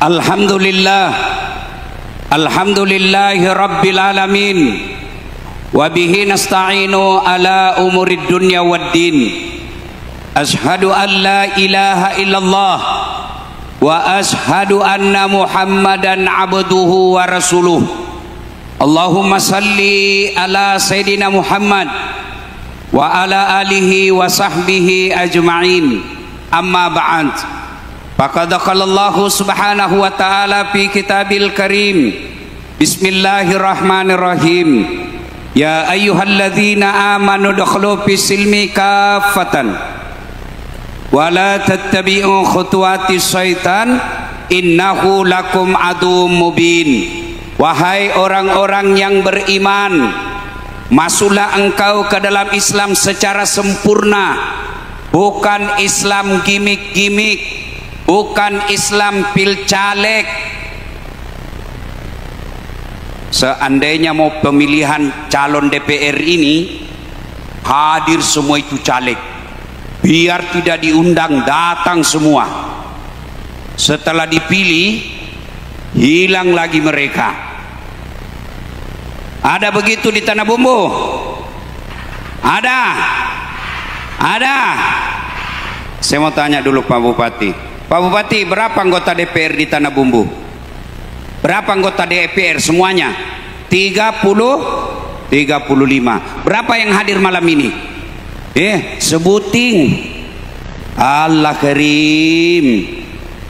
Alhamdulillah, alhamdulillahi rabbil alamin, wa bihi nasta'inu ala umurid dunya waddin. Ashhadu an la ilaha illallah wa ashhadu anna muhammadan abduhu wa rasuluh. Allahumma salli ala sayyidina Muhammad wa ala alihi wa sahbihi ajma'in. Amma ba'd. Faqad qala Allah subhanahu wa ta'ala fi kitabil karim. Bismillahirrahmanirrahim. Ya ayyuhalladzina amanu dukhulu fis silmi kaffatan wa la tattabi'u khutuwatis syaitan innahu lakum aduwwum mubin. Wahai orang-orang yang beriman, masuklah engkau ke dalam Islam secara sempurna, bukan Islam gimik-gimik, bukan Islam pil caleg. Seandainya mau pemilihan calon DPR ini hadir semua itu caleg, biar tidak diundang datang semua. Setelah dipilih hilang lagi mereka. Ada begitu di Tanah Bumbu? Ada. Saya mau tanya dulu Pak Bupati. Pak Bupati, berapa anggota DPR di Tanah Bumbu? Berapa anggota DPR semuanya? 30, 35. Berapa yang hadir malam ini? Sebuting. Allah Karim.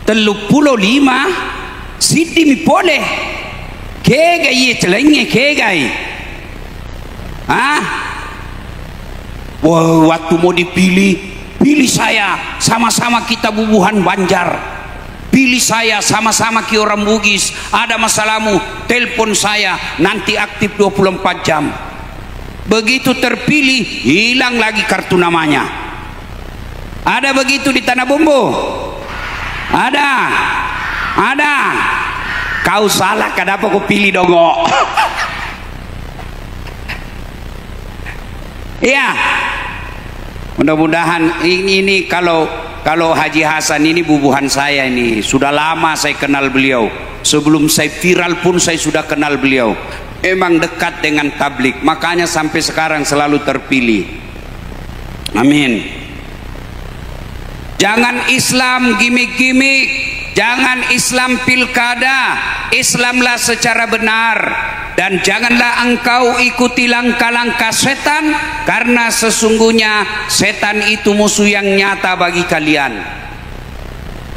35 Siti mi boleh. Kegai ye celenge kegai. Waktu mau dipilih, pilih saya, sama-sama kita bubuhan Banjar. Pilih saya, sama-sama ki orang Bugis. Ada masalahmu, telepon saya, nanti aktif 24 jam. Begitu terpilih, hilang lagi kartu namanya. Ada begitu di Tanah Bumbu? Ada. Kau salah, kenapa kau pilih dongo? Iya. Mudah-mudahan ini kalau Haji Hasan ini bubuhan saya ini. Sudah lama saya kenal beliau. Sebelum saya viral pun saya sudah kenal beliau. Emang dekat dengan tablik, makanya sampai sekarang selalu terpilih. Amin. Jangan Islam gimik-gimik, jangan Islam pilkada. Islamlah secara benar. Dan janganlah engkau ikuti langkah-langkah setan, karena sesungguhnya setan itu musuh yang nyata bagi kalian.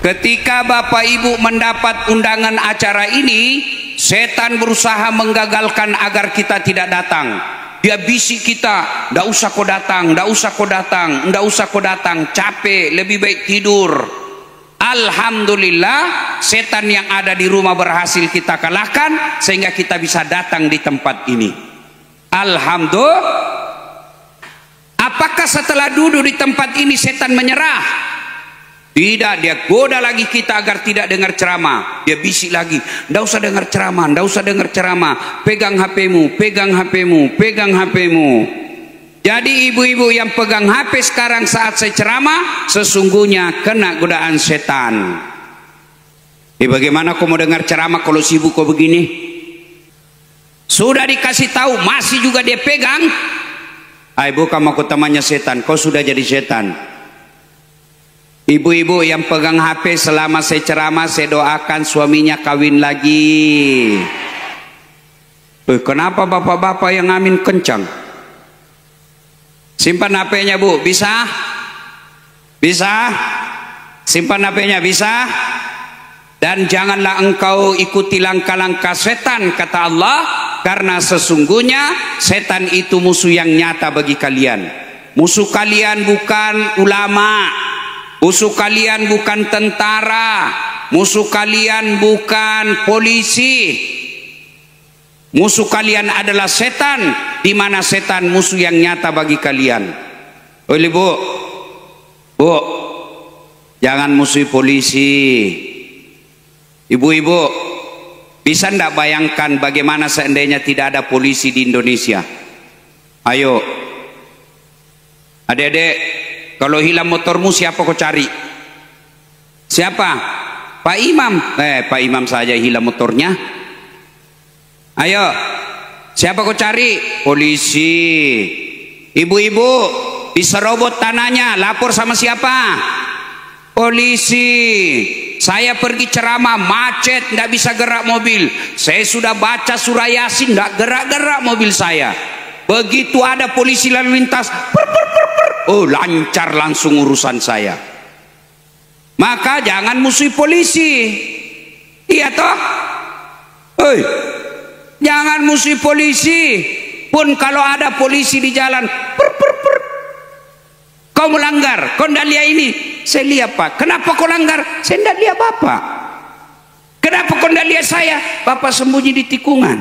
Ketika Bapak Ibu mendapat undangan acara ini, setan berusaha menggagalkan agar kita tidak datang. Dia bisik kita, ndak usah kau datang, ndak usah kau datang, ndak usah kau datang, capek, lebih baik tidur. Alhamdulillah, setan yang ada di rumah berhasil kita kalahkan sehingga kita bisa datang di tempat ini. Alhamdulillah. Apakah setelah duduk di tempat ini setan menyerah? Tidak, dia goda lagi kita agar tidak dengar ceramah. Dia bisik lagi, ndak usah dengar ceramah, ndak usah dengar ceramah. Pegang HP-mu, pegang HP-mu, pegang HP-mu. Jadi ibu-ibu yang pegang HP sekarang saat saya ceramah, sesungguhnya kena godaan setan. Bagaimana kau mau dengar ceramah kalau sibuk kau begini? Sudah dikasih tahu, masih juga dia pegang. Bukan mau kau temannya setan, kau sudah jadi setan. Ibu-ibu yang pegang HP selama saya ceramah, saya doakan suaminya kawin lagi. Kenapa bapak-bapak yang amin kencang? Simpan HP-nya Bu, bisa? Bisa? Simpan HP-nya, bisa? Dan janganlah engkau ikuti langkah-langkah setan, kata Allah, karena sesungguhnya setan itu musuh yang nyata bagi kalian. Musuh kalian bukan ulama, musuh kalian bukan tentara, musuh kalian bukan polisi. Musuh kalian adalah setan, di mana setan musuh yang nyata bagi kalian. Oleh Bu, jangan musuhi polisi. Ibu-ibu, bisa ndak bayangkan bagaimana seandainya tidak ada polisi di Indonesia? Ayo, adik-adik, kalau hilang motormu siapa kau cari? Siapa? Pak Imam. Pak Imam saja hilang motornya. Ayo, siapa kau cari? Polisi. Ibu-ibu, diserobot tanahnya, lapor sama siapa? Polisi. Saya pergi ceramah, macet, tidak bisa gerak mobil. Saya sudah baca surah Yasin, tidak gerak-gerak mobil saya. Begitu ada polisi lalu lintas, oh lancar langsung urusan saya. Maka jangan musuhi polisi. Iya toh? Jangan musuhi polisi. Pun kalau ada polisi di jalan, kau melanggar, kau tidak lihat ini. Saya lihat Pak. Kenapa kau langgar? Saya tidak lihat Bapak. Kenapa kau tidak lihat saya? Bapak sembunyi di tikungan.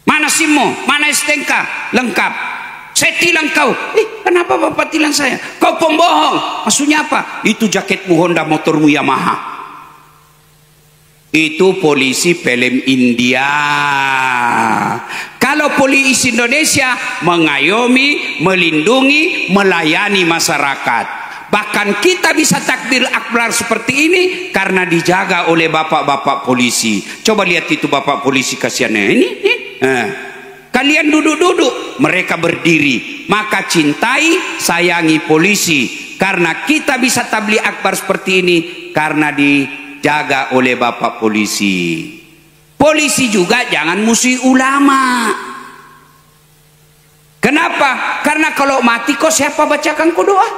Mana SIM-mu? Mana STNK? Lengkap. Saya tilang kau. Kenapa Bapak tilang saya? Kau pembohong. Maksudnya apa? Itu jaketmu Honda, motormu Yamaha. Itu polisi film India. Kalau polisi Indonesia mengayomi, melindungi, melayani masyarakat. Bahkan kita bisa takbir akbar seperti ini karena dijaga oleh bapak-bapak polisi. Coba lihat itu bapak polisi kasihannya ini. Kalian duduk-duduk, mereka berdiri. Maka cintai, sayangi polisi. Karena kita bisa tabligh akbar seperti ini karena dijaga oleh bapak polisi. Polisi juga jangan musuhi ulama. Kenapa? Karena kalau mati kau siapa bacakan kau doa?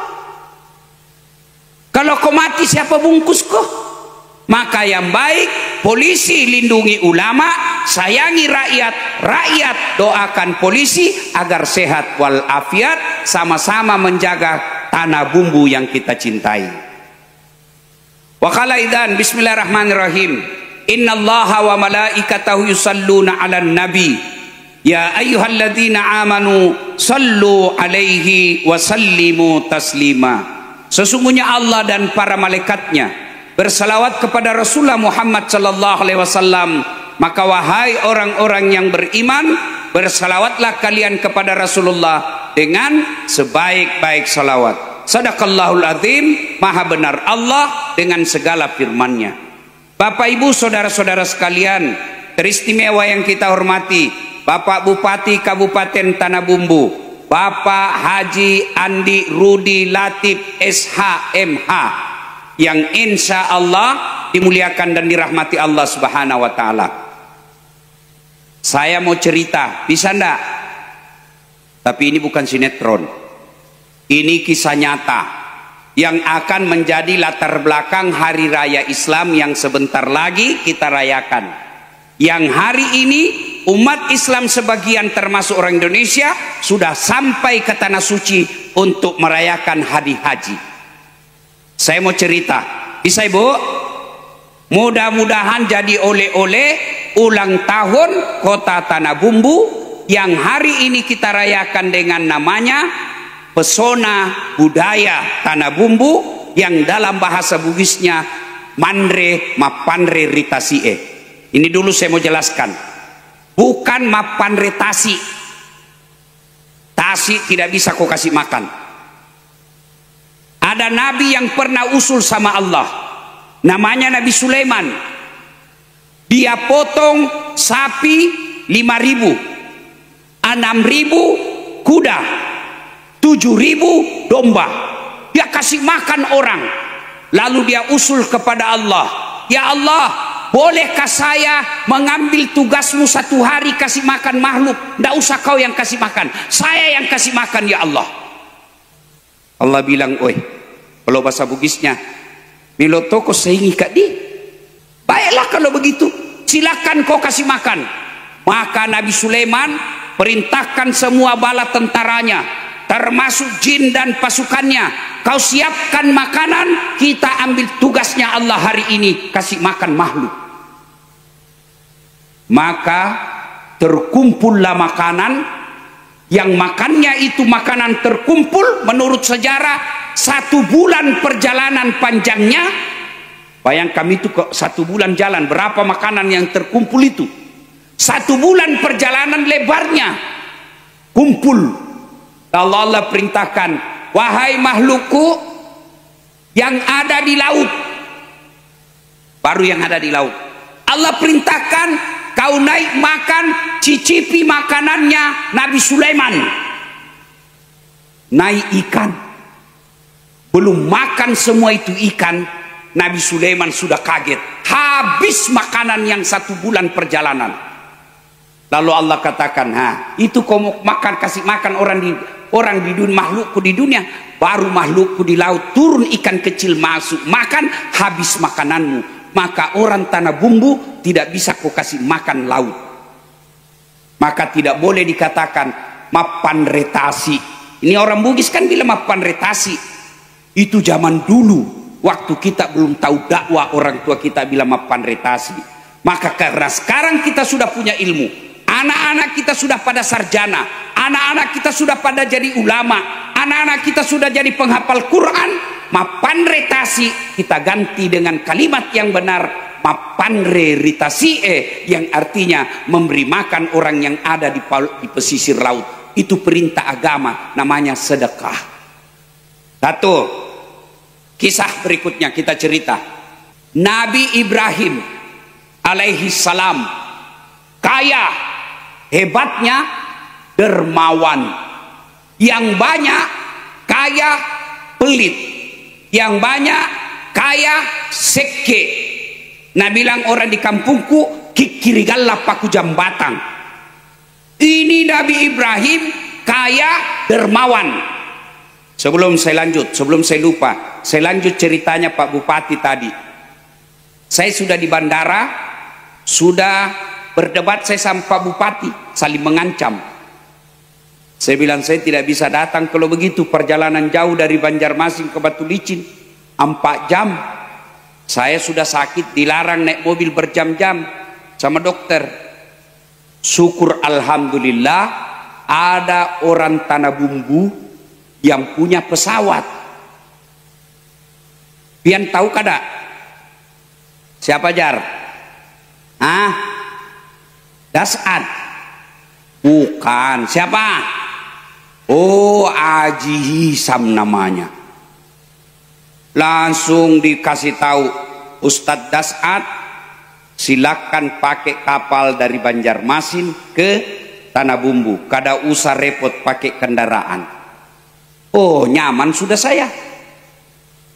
Kalau kau mati siapa bungkus kau? Maka yang baik, polisi lindungi ulama, sayangi rakyat, rakyat doakan polisi agar sehat walafiat, sama-sama menjaga tanah bumbu yang kita cintai. Wa qala idzan bismillahirrahmanirrahim. Innallaha wa malaikatahu yusalluna 'alan nabi ya ayyuhalladzina amanu sallu 'alaihi wa sallimu taslima. Sesungguhnya Allah dan para malaikatnya bersalawat kepada Rasulullah Muhammad sallallahu alaihi wasallam, maka wahai orang-orang yang beriman, bersalawatlah kalian kepada Rasulullah dengan sebaik-baik salawat. Sadaqallahul azim, maha benar Allah dengan segala firman-Nya. Bapak Ibu saudara-saudara sekalian, teristimewa yang kita hormati, Bapak Bupati Kabupaten Tanah Bumbu, Bapak Haji Andi Rudi Latif SH.MH, yang insya Allah dimuliakan dan dirahmati Allah Subhanahu wa Ta'ala. Saya mau cerita, bisa ndak? Tapi ini bukan sinetron, ini kisah nyata yang akan menjadi latar belakang hari raya Islam yang sebentar lagi kita rayakan. Yang hari ini umat Islam sebagian termasuk orang Indonesia sudah sampai ke tanah suci untuk merayakan hari haji. Saya mau cerita, bisa Ibu? Mudah-mudahan jadi oleh-oleh ulang tahun kota Tanah Bumbu yang hari ini kita rayakan dengan namanya Pesona Budaya Tanah Bumbu, yang dalam bahasa Bugisnya Mandre Mapanre Ritasie. Ini dulu saya mau jelaskan, bukan Mapanre Tasi. Tasi tidak bisa kau kasih makan. Ada nabi yang pernah usul sama Allah, namanya Nabi Sulaiman. Dia potong sapi 5.000, 6.000 kuda, 7.000 domba. Dia kasih makan orang. Lalu dia usul kepada Allah, ya Allah, bolehkah saya mengambil tugasmu 1 hari kasih makan makhluk? Tidak usah kau yang kasih makan, saya yang kasih makan ya Allah. Allah bilang, oi, kalau bahasa Bugisnya, Milo toko seingi kak di. Baiklah kalau begitu, silakan kau kasih makan. Maka Nabi Sulaiman perintahkan semua bala tentaranya, termasuk jin dan pasukannya, kau siapkan makanan, kita ambil tugasnya Allah hari ini kasih makan makhluk. Maka terkumpullah makanan, yang makannya itu makanan terkumpul menurut sejarah 1 bulan perjalanan panjangnya. Bayangkan itu kok 1 bulan jalan, berapa makanan yang terkumpul itu? 1 bulan perjalanan lebarnya kumpul. Allah perintahkan, wahai makhlukku yang ada di laut, baru yang ada di laut. Allah perintahkan kau naik makan, cicipi makanannya Nabi Sulaiman. Naik ikan, belum makan semua itu ikan, Nabi Sulaiman sudah kaget. Habis makanan yang 1 bulan perjalanan. Lalu Allah katakan, itu kau mau makan, kasih makan orang di dunia, makhlukku di dunia, baru makhlukku di laut turun ikan kecil masuk makan, habis makananmu. Maka orang tanah bumbu tidak bisa kau kasih makan laut. Maka tidak boleh dikatakan mapan retasi. Ini orang Bugis kan bilang mapan retasi. Itu zaman dulu, waktu kita belum tahu dakwah, orang tua kita bilang mapan retasi. Maka karena sekarang kita sudah punya ilmu, anak-anak kita sudah pada sarjana, anak-anak kita sudah pada jadi ulama, anak-anak kita sudah jadi penghafal Quran, mapan retasi kita ganti dengan kalimat yang benar, mapan retasi, yang artinya memberi makan orang yang ada di pesisir laut. Itu perintah agama, namanya sedekah. Satu, kisah berikutnya kita cerita. Nabi Ibrahim alaihi salam, kaya, hebatnya, dermawan. Yang banyak kaya pelit, yang banyak kaya seke. Nah bilang orang di kampungku, kikirigalla paku jambatang. Ini Nabi Ibrahim kaya, dermawan. Sebelum saya lanjut, sebelum saya lupa, saya lanjut ceritanya Pak Bupati tadi. Saya sudah di bandara, sudah berdebat saya sama Pak Bupati, saling mengancam. Saya bilang saya tidak bisa datang kalau begitu, perjalanan jauh dari Banjarmasin ke Batu Licin 4 jam. Saya sudah sakit, dilarang naik mobil berjam-jam sama dokter. Syukur alhamdulillah ada orang tanah bumbu yang punya pesawat. Pian tahu kada? Siapa Jar? Dasad? Bukan. Siapa? Oh, Haji Hisam namanya. Langsung dikasih tahu, Ustadz Dasad, silakan pakai kapal dari Banjarmasin ke Tanah Bumbu. Kada usah repot pakai kendaraan. Oh, nyaman sudah saya.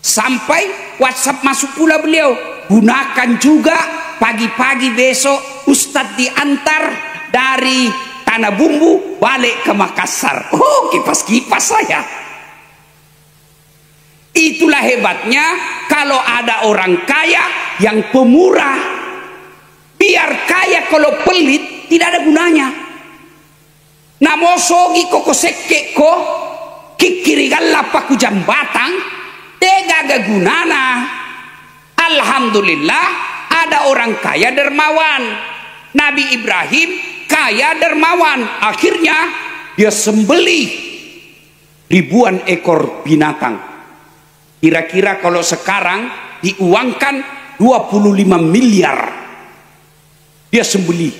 Sampai WhatsApp masuk pula beliau. Gunakan juga pagi-pagi besok Ustadz diantar dari Tanah Bumbu balik ke Makassar. Oh, kipas-kipas saya. Itulah hebatnya kalau ada orang kaya yang pemurah. Biar kaya kalau pelit tidak ada gunanya. Namosogi koko sekke ko kikirigalla paku jambatang tega gunana. Alhamdulillah ada orang kaya dermawan. Nabi Ibrahim kaya dermawan. Akhirnya dia sembelih ribuan ekor binatang. Kira-kira kalau sekarang diuangkan 25 miliar. Dia sembelih.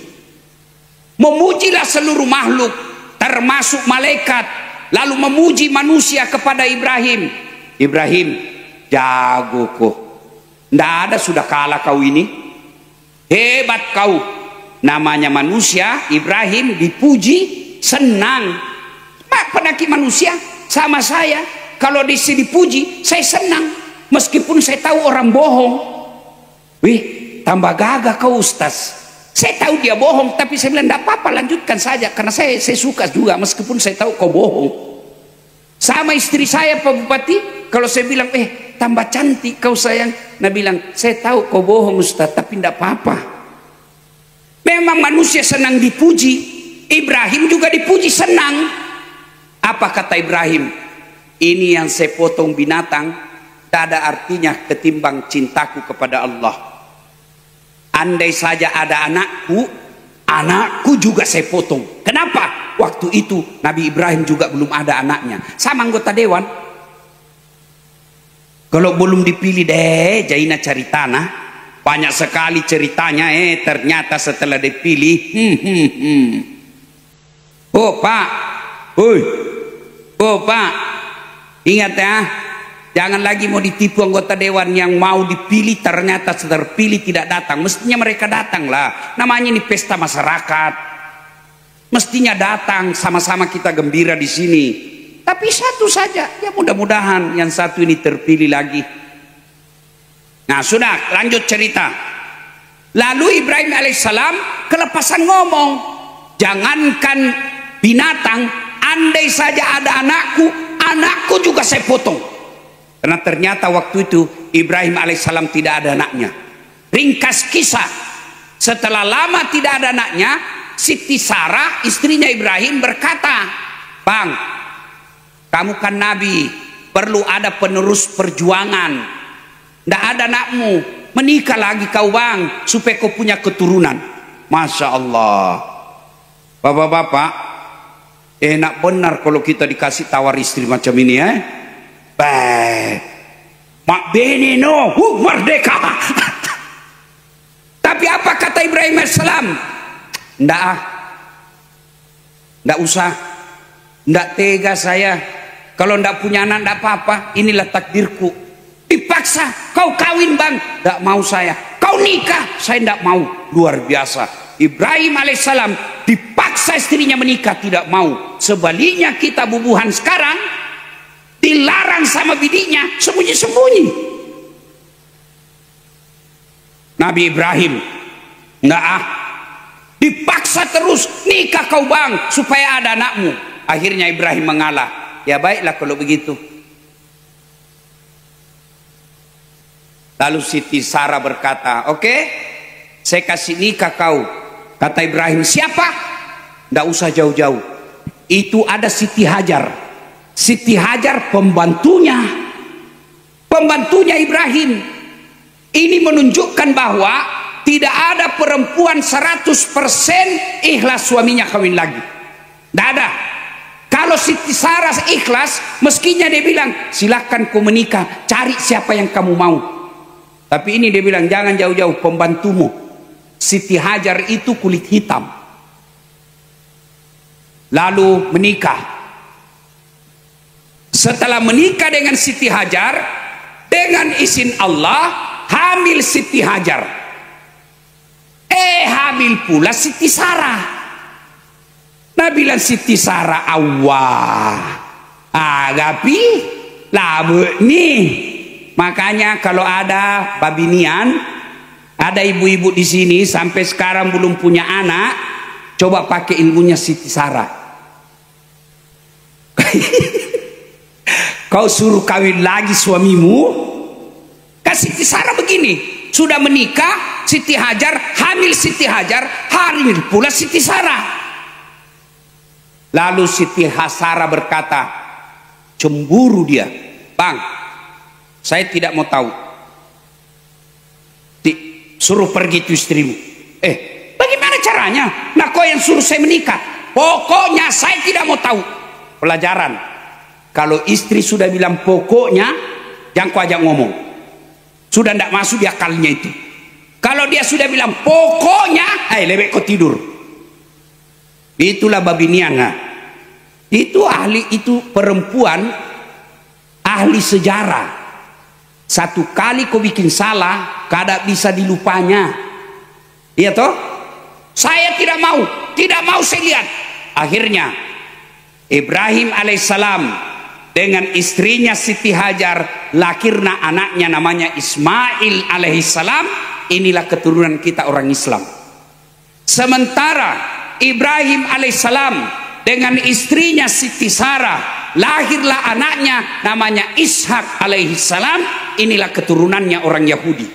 Memujilah seluruh makhluk termasuk malaikat, lalu memuji manusia kepada Ibrahim. Ibrahim, jago kok. Nggak ada sudah kalah kau ini. Hebat kau. Namanya manusia, Ibrahim dipuji, senang. Penaki manusia sama saya. Kalau dipuji, saya senang. Meskipun saya tahu orang bohong. Wih, tambah gagah kau Ustaz. Saya tahu dia bohong, tapi saya bilang tidak apa-apa, lanjutkan saja. Karena saya suka juga, meskipun saya tahu kau bohong. Sama istri saya Pak Bupati, kalau saya bilang, tambah cantik kau sayang. Nah bilang, saya tahu kau bohong Ustaz, tapi tidak apa-apa. Memang manusia senang dipuji. Ibrahim juga dipuji, senang. Apa kata Ibrahim? Ini yang saya potong binatang, tidak ada artinya ketimbang cintaku kepada Allah. Andai saja ada anakku juga saya potong. Kenapa? Waktu itu Nabi Ibrahim juga belum ada anaknya. Sama anggota dewan. Kalau belum dipilih deh, Jaina cari tanah. Banyak sekali ceritanya. Ternyata setelah dipilih. Oh Pak. Oh Pak. Ingat ya. Jangan lagi mau ditipu anggota dewan yang mau dipilih ternyata terpilih tidak datang. Mestinya mereka datang lah. Namanya ini pesta masyarakat. Mestinya datang, sama-sama kita gembira di sini. Tapi satu saja, ya mudah-mudahan yang satu ini terpilih lagi. Nah sudah, lanjut cerita. Lalu Ibrahim alaihissalam kelepasan ngomong. Jangankan binatang, andai saja ada anakku juga saya potong. Karena ternyata waktu itu Ibrahim alaihissalam tidak ada anaknya. Ringkas kisah, setelah lama tidak ada anaknya, Siti Sarah istrinya Ibrahim berkata, "Bang, kamu kan nabi, perlu ada penerus perjuangan. Tidak ada anakmu, menikah lagi kau bang, supaya kau punya keturunan." Masya Allah. Bapak-bapak, enak benar kalau kita dikasih tawar istri macam ini ya. Baik, mak bene no, merdeka. Tapi apa kata Ibrahim alaihissalam? Ndak usah, ndak tega saya. Kalau ndak punya anak ndak apa-apa, inilah takdirku. Dipaksa, kau kawin bang, ndak mau saya. Kau nikah, saya ndak mau. Luar biasa. Ibrahim alaihissalam dipaksa istrinya menikah, tidak mau. Sebaliknya kita bubuhan sekarang dilarang sama bidinya, sembunyi-sembunyi. Nabi Ibrahim enggak dipaksa terus, nikah kau bang supaya ada anakmu. Akhirnya Ibrahim mengalah. Ya baiklah kalau begitu. Lalu Siti Sarah berkata, oke, saya kasih nikah kau. Kata Ibrahim, siapa? Enggak usah jauh-jauh, itu ada Siti Hajar. Siti Hajar pembantunya Ibrahim. Ini menunjukkan bahwa tidak ada perempuan 100% ikhlas suaminya kawin lagi. Tidak ada. Kalau Siti Sarah ikhlas, meskinya dia bilang silahkan kau menikah, cari siapa yang kamu mau. Tapi ini dia bilang jangan jauh-jauh, pembantumu. Siti Hajar itu kulit hitam. Lalu menikah. Setelah menikah dengan Siti Hajar, dengan izin Allah hamil Siti Hajar. Hamil pula Siti Sarah. Nah bilang Siti Sarah, awah, agapi, labu nih. Makanya kalau ada babinian, ada ibu-ibu di sini sampai sekarang belum punya anak, coba pakai ilmunya Siti Sarah. Kau suruh kawin lagi suamimu, kasih Siti Sarah begini, sudah menikah Siti Hajar, hamil Siti Hajar, hamil pula Siti Sarah. Lalu Siti Sarah berkata, cemburu dia, bang, saya tidak mau tahu, suruh pergi itu istrimu. Bagaimana caranya? Nah kau yang suruh saya menikah, pokoknya saya tidak mau tahu. Pelajaran. Kalau istri sudah bilang pokoknya, jangan kau ajak ngomong. Sudah tidak masuk di akalnya itu. Kalau dia sudah bilang pokoknya, lebih kau tidur. Itulah babinian. Itu ahli, itu perempuan ahli sejarah. Satu kali kau bikin salah, kada bisa dilupanya. Iya toh? Saya tidak mau saya lihat. Akhirnya Ibrahim alaihissalam dengan istrinya Siti Hajar lahirna anaknya namanya Ismail alaihissalam. Inilah keturunan kita orang Islam. Sementara Ibrahim alaihissalam dengan istrinya Siti Sarah lahirlah anaknya namanya Ishak alaihissalam. Inilah keturunannya orang Yahudi.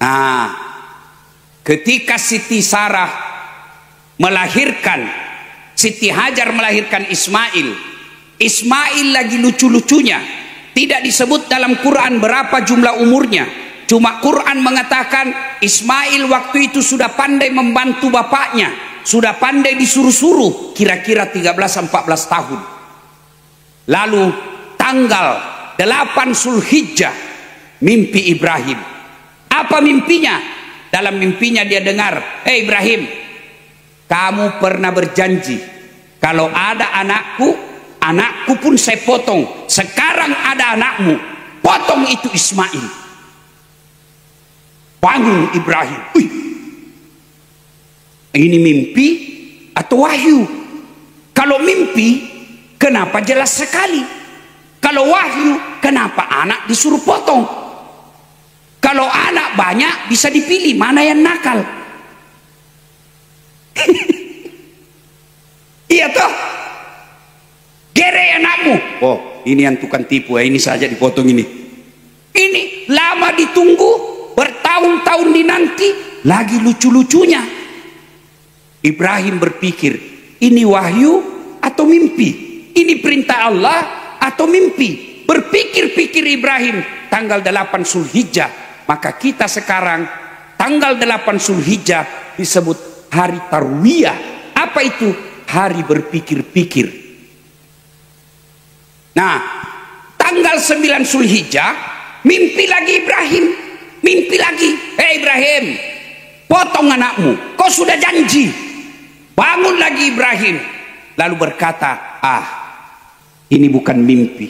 Nah, ketika Siti Sarah melahirkan, Siti Hajar melahirkan Ismail. Ismail lagi lucu-lucunya. Tidak disebut dalam Quran berapa jumlah umurnya. Cuma Quran mengatakan Ismail waktu itu sudah pandai membantu bapaknya. Sudah pandai disuruh-suruh. Kira-kira 13-14 tahun. Lalu tanggal 8 Zulhijjah, mimpi Ibrahim. Apa mimpinya? Dalam mimpinya dia dengar, Ibrahim, kamu pernah berjanji kalau ada anakku, anakku pun saya potong. Sekarang ada anakmu, potong itu Ismail. Bangun Ibrahim. Wih, ini mimpi atau wahyu? Kalau mimpi, kenapa jelas sekali? Kalau wahyu, kenapa anak disuruh potong? Kalau anak banyak, bisa dipilih mana yang nakal. Iya toh? Gere anakmu. Oh, ini yang tukang tipu ya, ini saja dipotong ini. Ini lama ditunggu, bertahun-tahun dinanti, lagi lucu-lucunya. Ibrahim berpikir, ini wahyu atau mimpi? Ini perintah Allah atau mimpi? Berpikir-pikir Ibrahim, tanggal 8 Zulhijjah. Maka kita sekarang tanggal 8 Zulhijjah disebut hari Tarwiyah. Apa itu? Hari berpikir-pikir. Nah, tanggal 9 Zulhijjah mimpi lagi Ibrahim. Mimpi lagi. Ibrahim, potong anakmu. Kau sudah janji. Bangun lagi Ibrahim. Lalu berkata, ini bukan mimpi.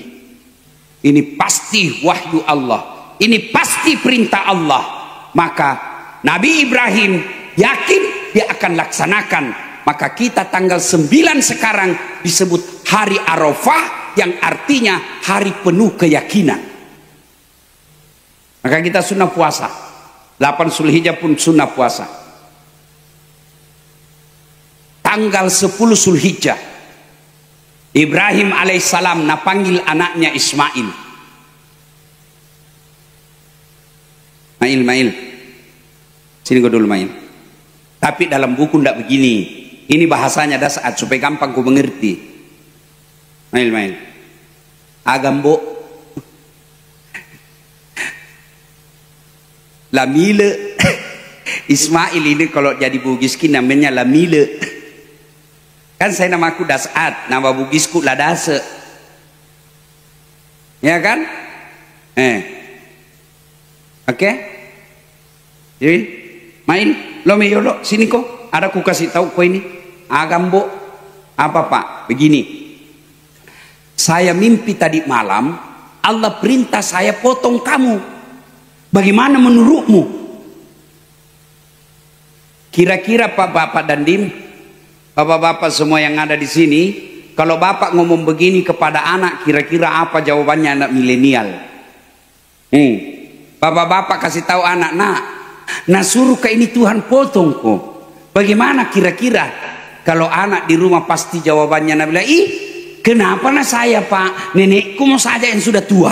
Ini pasti wahyu Allah. Ini pasti perintah Allah. Maka Nabi Ibrahim yakin dia akan laksanakan. Maka kita tanggal 9 sekarang disebut hari Arafah, yang artinya hari penuh keyakinan. Maka kita sunnah puasa. 8 Zulhijjah pun sunnah puasa. Tanggal 10 Zulhijjah Ibrahim alaihissalam panggil anaknya Ismail. Mail, sini kau dulu Mail. Tapi dalam buku tidak begini. Ini bahasanya dasar supaya gampang kau mengerti. Mail. Agambo. Lamile. Ismail ini kalau jadi bugiskin namanya Lamile. Kan saya namaku Dasat, nama bugisku Ladase. Ya kan? Oke? Jadi, main lo meyolo sini kok. Ada ku kasih tahu kau ini. Agambo. Apa Pak? Begini. Saya mimpi tadi malam, Allah perintah saya potong kamu. Bagaimana menurutmu? Kira-kira Pak Bapak dan Dim, Bapak-bapak semua yang ada di sini, kalau Bapak ngomong begini kepada anak, kira-kira apa jawabannya anak milenial? Bapak-bapak kasih tahu anak, nah suruh ke ini Tuhan potong kok. Bagaimana kira-kira? Kalau anak di rumah pasti jawabannya nak bilang, kenapa saya Pak? Nenekku mau saja yang sudah tua.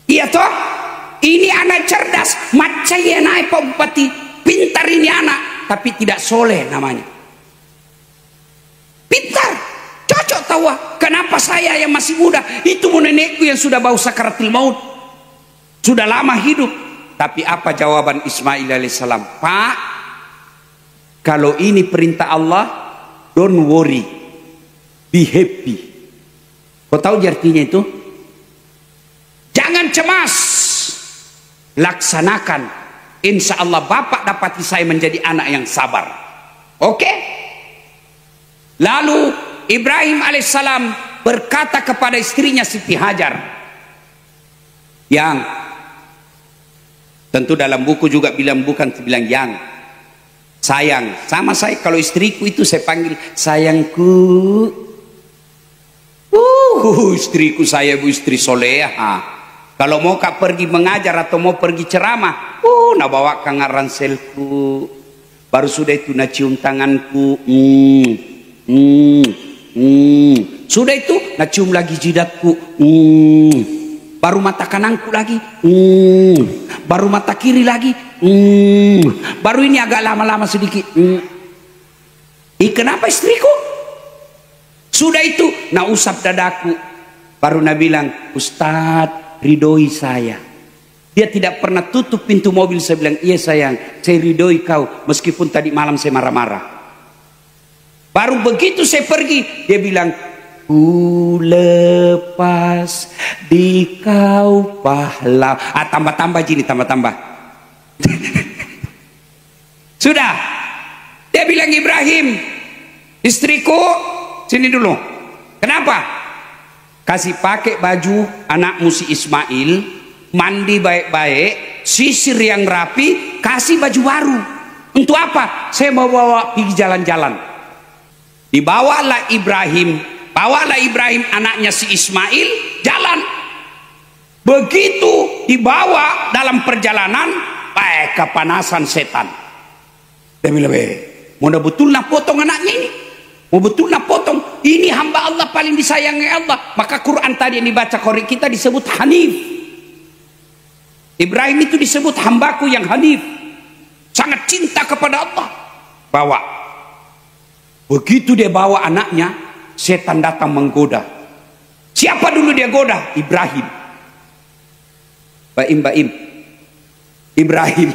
Iya toh? Ini anak cerdas, macam ya naik Pak Bupati, pintar ini anak, tapi tidak soleh namanya. Pintar, cocok tawa. Kenapa saya yang masih muda? Itu nenekku yang sudah bau sakaratul maut, sudah lama hidup. Tapi apa jawaban Ismail alaihissalam? Pak, kalau ini perintah Allah, don't worry, be happy. Kau tahu artinya itu? Jangan cemas, laksanakan. Insya Allah Bapak dapati saya menjadi anak yang sabar. Oke? Lalu Ibrahim alaihissalam berkata kepada istrinya Siti Hajar, yang tentu dalam buku juga bilang yang sayang sama saya. Kalau istriku itu saya panggil sayangku. Istriku saya bu istri soleha. Kalau mau kak pergi mengajar atau mau pergi ceramah, nak bawa kang ranselku. Baru sudah itu nak cium tanganku. Sudah itu nak cium lagi jidatku. Baru mata kananku lagi. Baru mata kiri lagi. Baru ini agak lama-lama sedikit. Kenapa istriku? Sudah itu nak usap dadaku. Baru nak bilang, Ustadz, ridhoi saya. Dia tidak pernah tutup pintu mobil. Saya bilang, iya sayang, saya ridhoi kau meskipun tadi malam saya marah-marah. Baru begitu saya pergi, dia bilang, ku lepas di kau pahlawan. Tambah-tambah gini, tambah-tambah. Sudah. Dia bilang, Ibrahim, istriku, sini dulu. Kenapa? Kasih pakai baju anakmu si Ismail, mandi baik-baik, sisir yang rapi, kasih baju baru. Untuk apa? Saya mau bawa pergi jalan-jalan. Bawalah Ibrahim anaknya si Ismail jalan. Begitu dibawa dalam perjalanan, kepanasan setan. Dia bilang, mau betul nak potong anaknya ini? Mau betul nak potong? Ini hamba Allah paling disayangi Allah. Maka Quran tadi yang dibaca korek kita disebut Hanif. Ibrahim itu disebut hambaku yang Hanif, sangat cinta kepada Allah. Bawa. Begitu dia bawa anaknya, setan datang menggoda. Siapa dulu dia goda? Ibrahim. Baim. Ibrahim.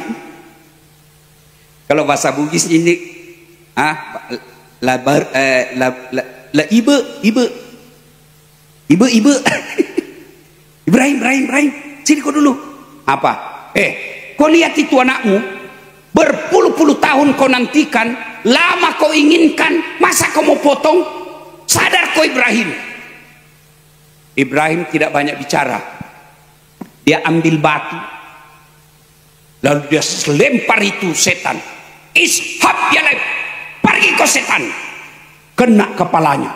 Kalau bahasa Bugis ini, ibe. Ibrahim, sini kau dulu. Apa? Kau lihat itu anakmu, berpuluh-puluh tahun kau nantikan, lama kau inginkan, masa kau mau potong? Sadar kau Ibrahim. Ibrahim tidak banyak bicara. Dia ambil batu, lalu dia lempar itu setan. Ishab ya lain, pergi kau setan. Kena kepalanya.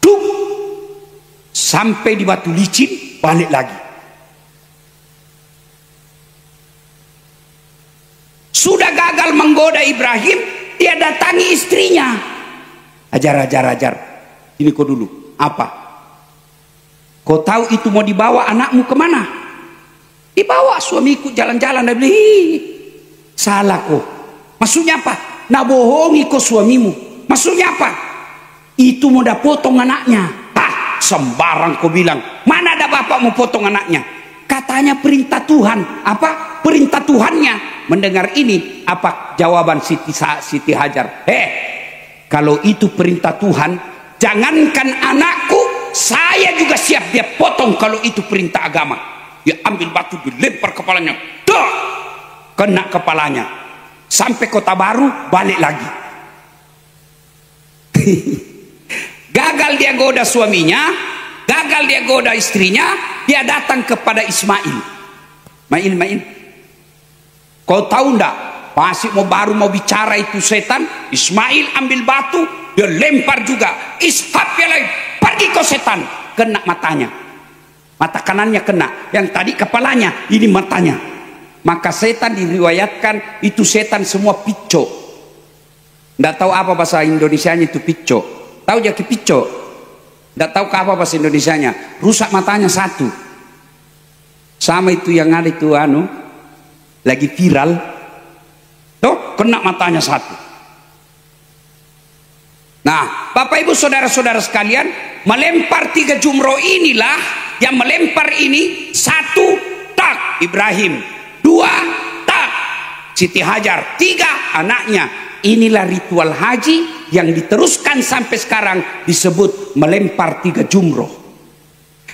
Duk. Sampai di batu licin, balik lagi. Sudah gagal menggoda Ibrahim, dia datangi istrinya. Ajar. Ini kau dulu. Apa? Kau tahu itu mau dibawa anakmu kemana? Dibawa suamiku jalan-jalan. Dia bilang, salah kau. Maksudnya apa? Nak bohongi kau suamimu. Maksudnya apa? Itu mau dah potong anaknya. Sembarang kau bilang. Mana ada bapak mau potong anaknya? Katanya perintah Tuhan. Apa? Perintah Tuhannya. Mendengar ini, apa jawaban Siti Hajar? Kalau itu perintah Tuhan, jangankan anakku, saya juga siap dia potong kalau itu perintah agama. Dia ambil batu, dilempar kepalanya. Dah! Kena kepalanya. Sampai kota baru, balik lagi. Gagal dia goda suaminya, gagal dia goda istrinya, dia datang kepada Ismail. Main. Kau tahu ndak? Masih baru mau bicara itu setan, Ismail ambil batu, dia lempar juga. Ishab ya lain, pergi kau setan. Kena matanya. Mata kanannya kena, yang tadi kepalanya, ini matanya. Maka setan diriwayatkan itu setan semua pico. Ndak tahu apa bahasa Indonesianya itu pico. Tahu jadi pico? Ndak tahu apa bahasa Indonesianya. Rusak matanya satu. Sama itu yang ada itu lagi viral. Tuh, kena matanya satu. Nah, Bapak Ibu saudara-saudara sekalian, melempar 3 jumroh inilah yang melempar ini. 1 tak Ibrahim, 2 tak Siti Hajar, 3 anaknya. Inilah ritual haji yang diteruskan sampai sekarang, disebut melempar 3 jumroh.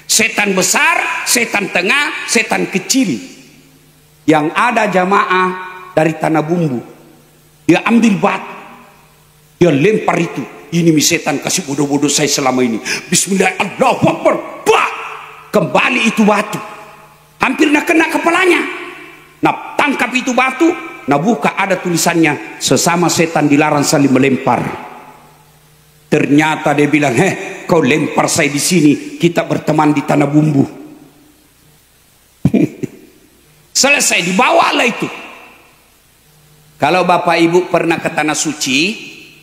Setan besar, setan tengah, setan kecil. Yang ada jamaah dari Tanah Bumbu, dia ambil batu, dia lempar itu. Ini setan kasih bodoh-bodoh saya selama ini. Bismillah, Allahu Akbar. Bah! Kembali itu batu, hampir nak kena kepalanya. Nah, tangkap itu batu, nah buka, ada tulisannya, sesama setan dilarang saling melempar. Ternyata dia bilang, kau lempar saya di sini, kita berteman di Tanah Bumbu. Selesai, dibawalah itu. Kalau Bapak Ibu pernah ke Tanah Suci,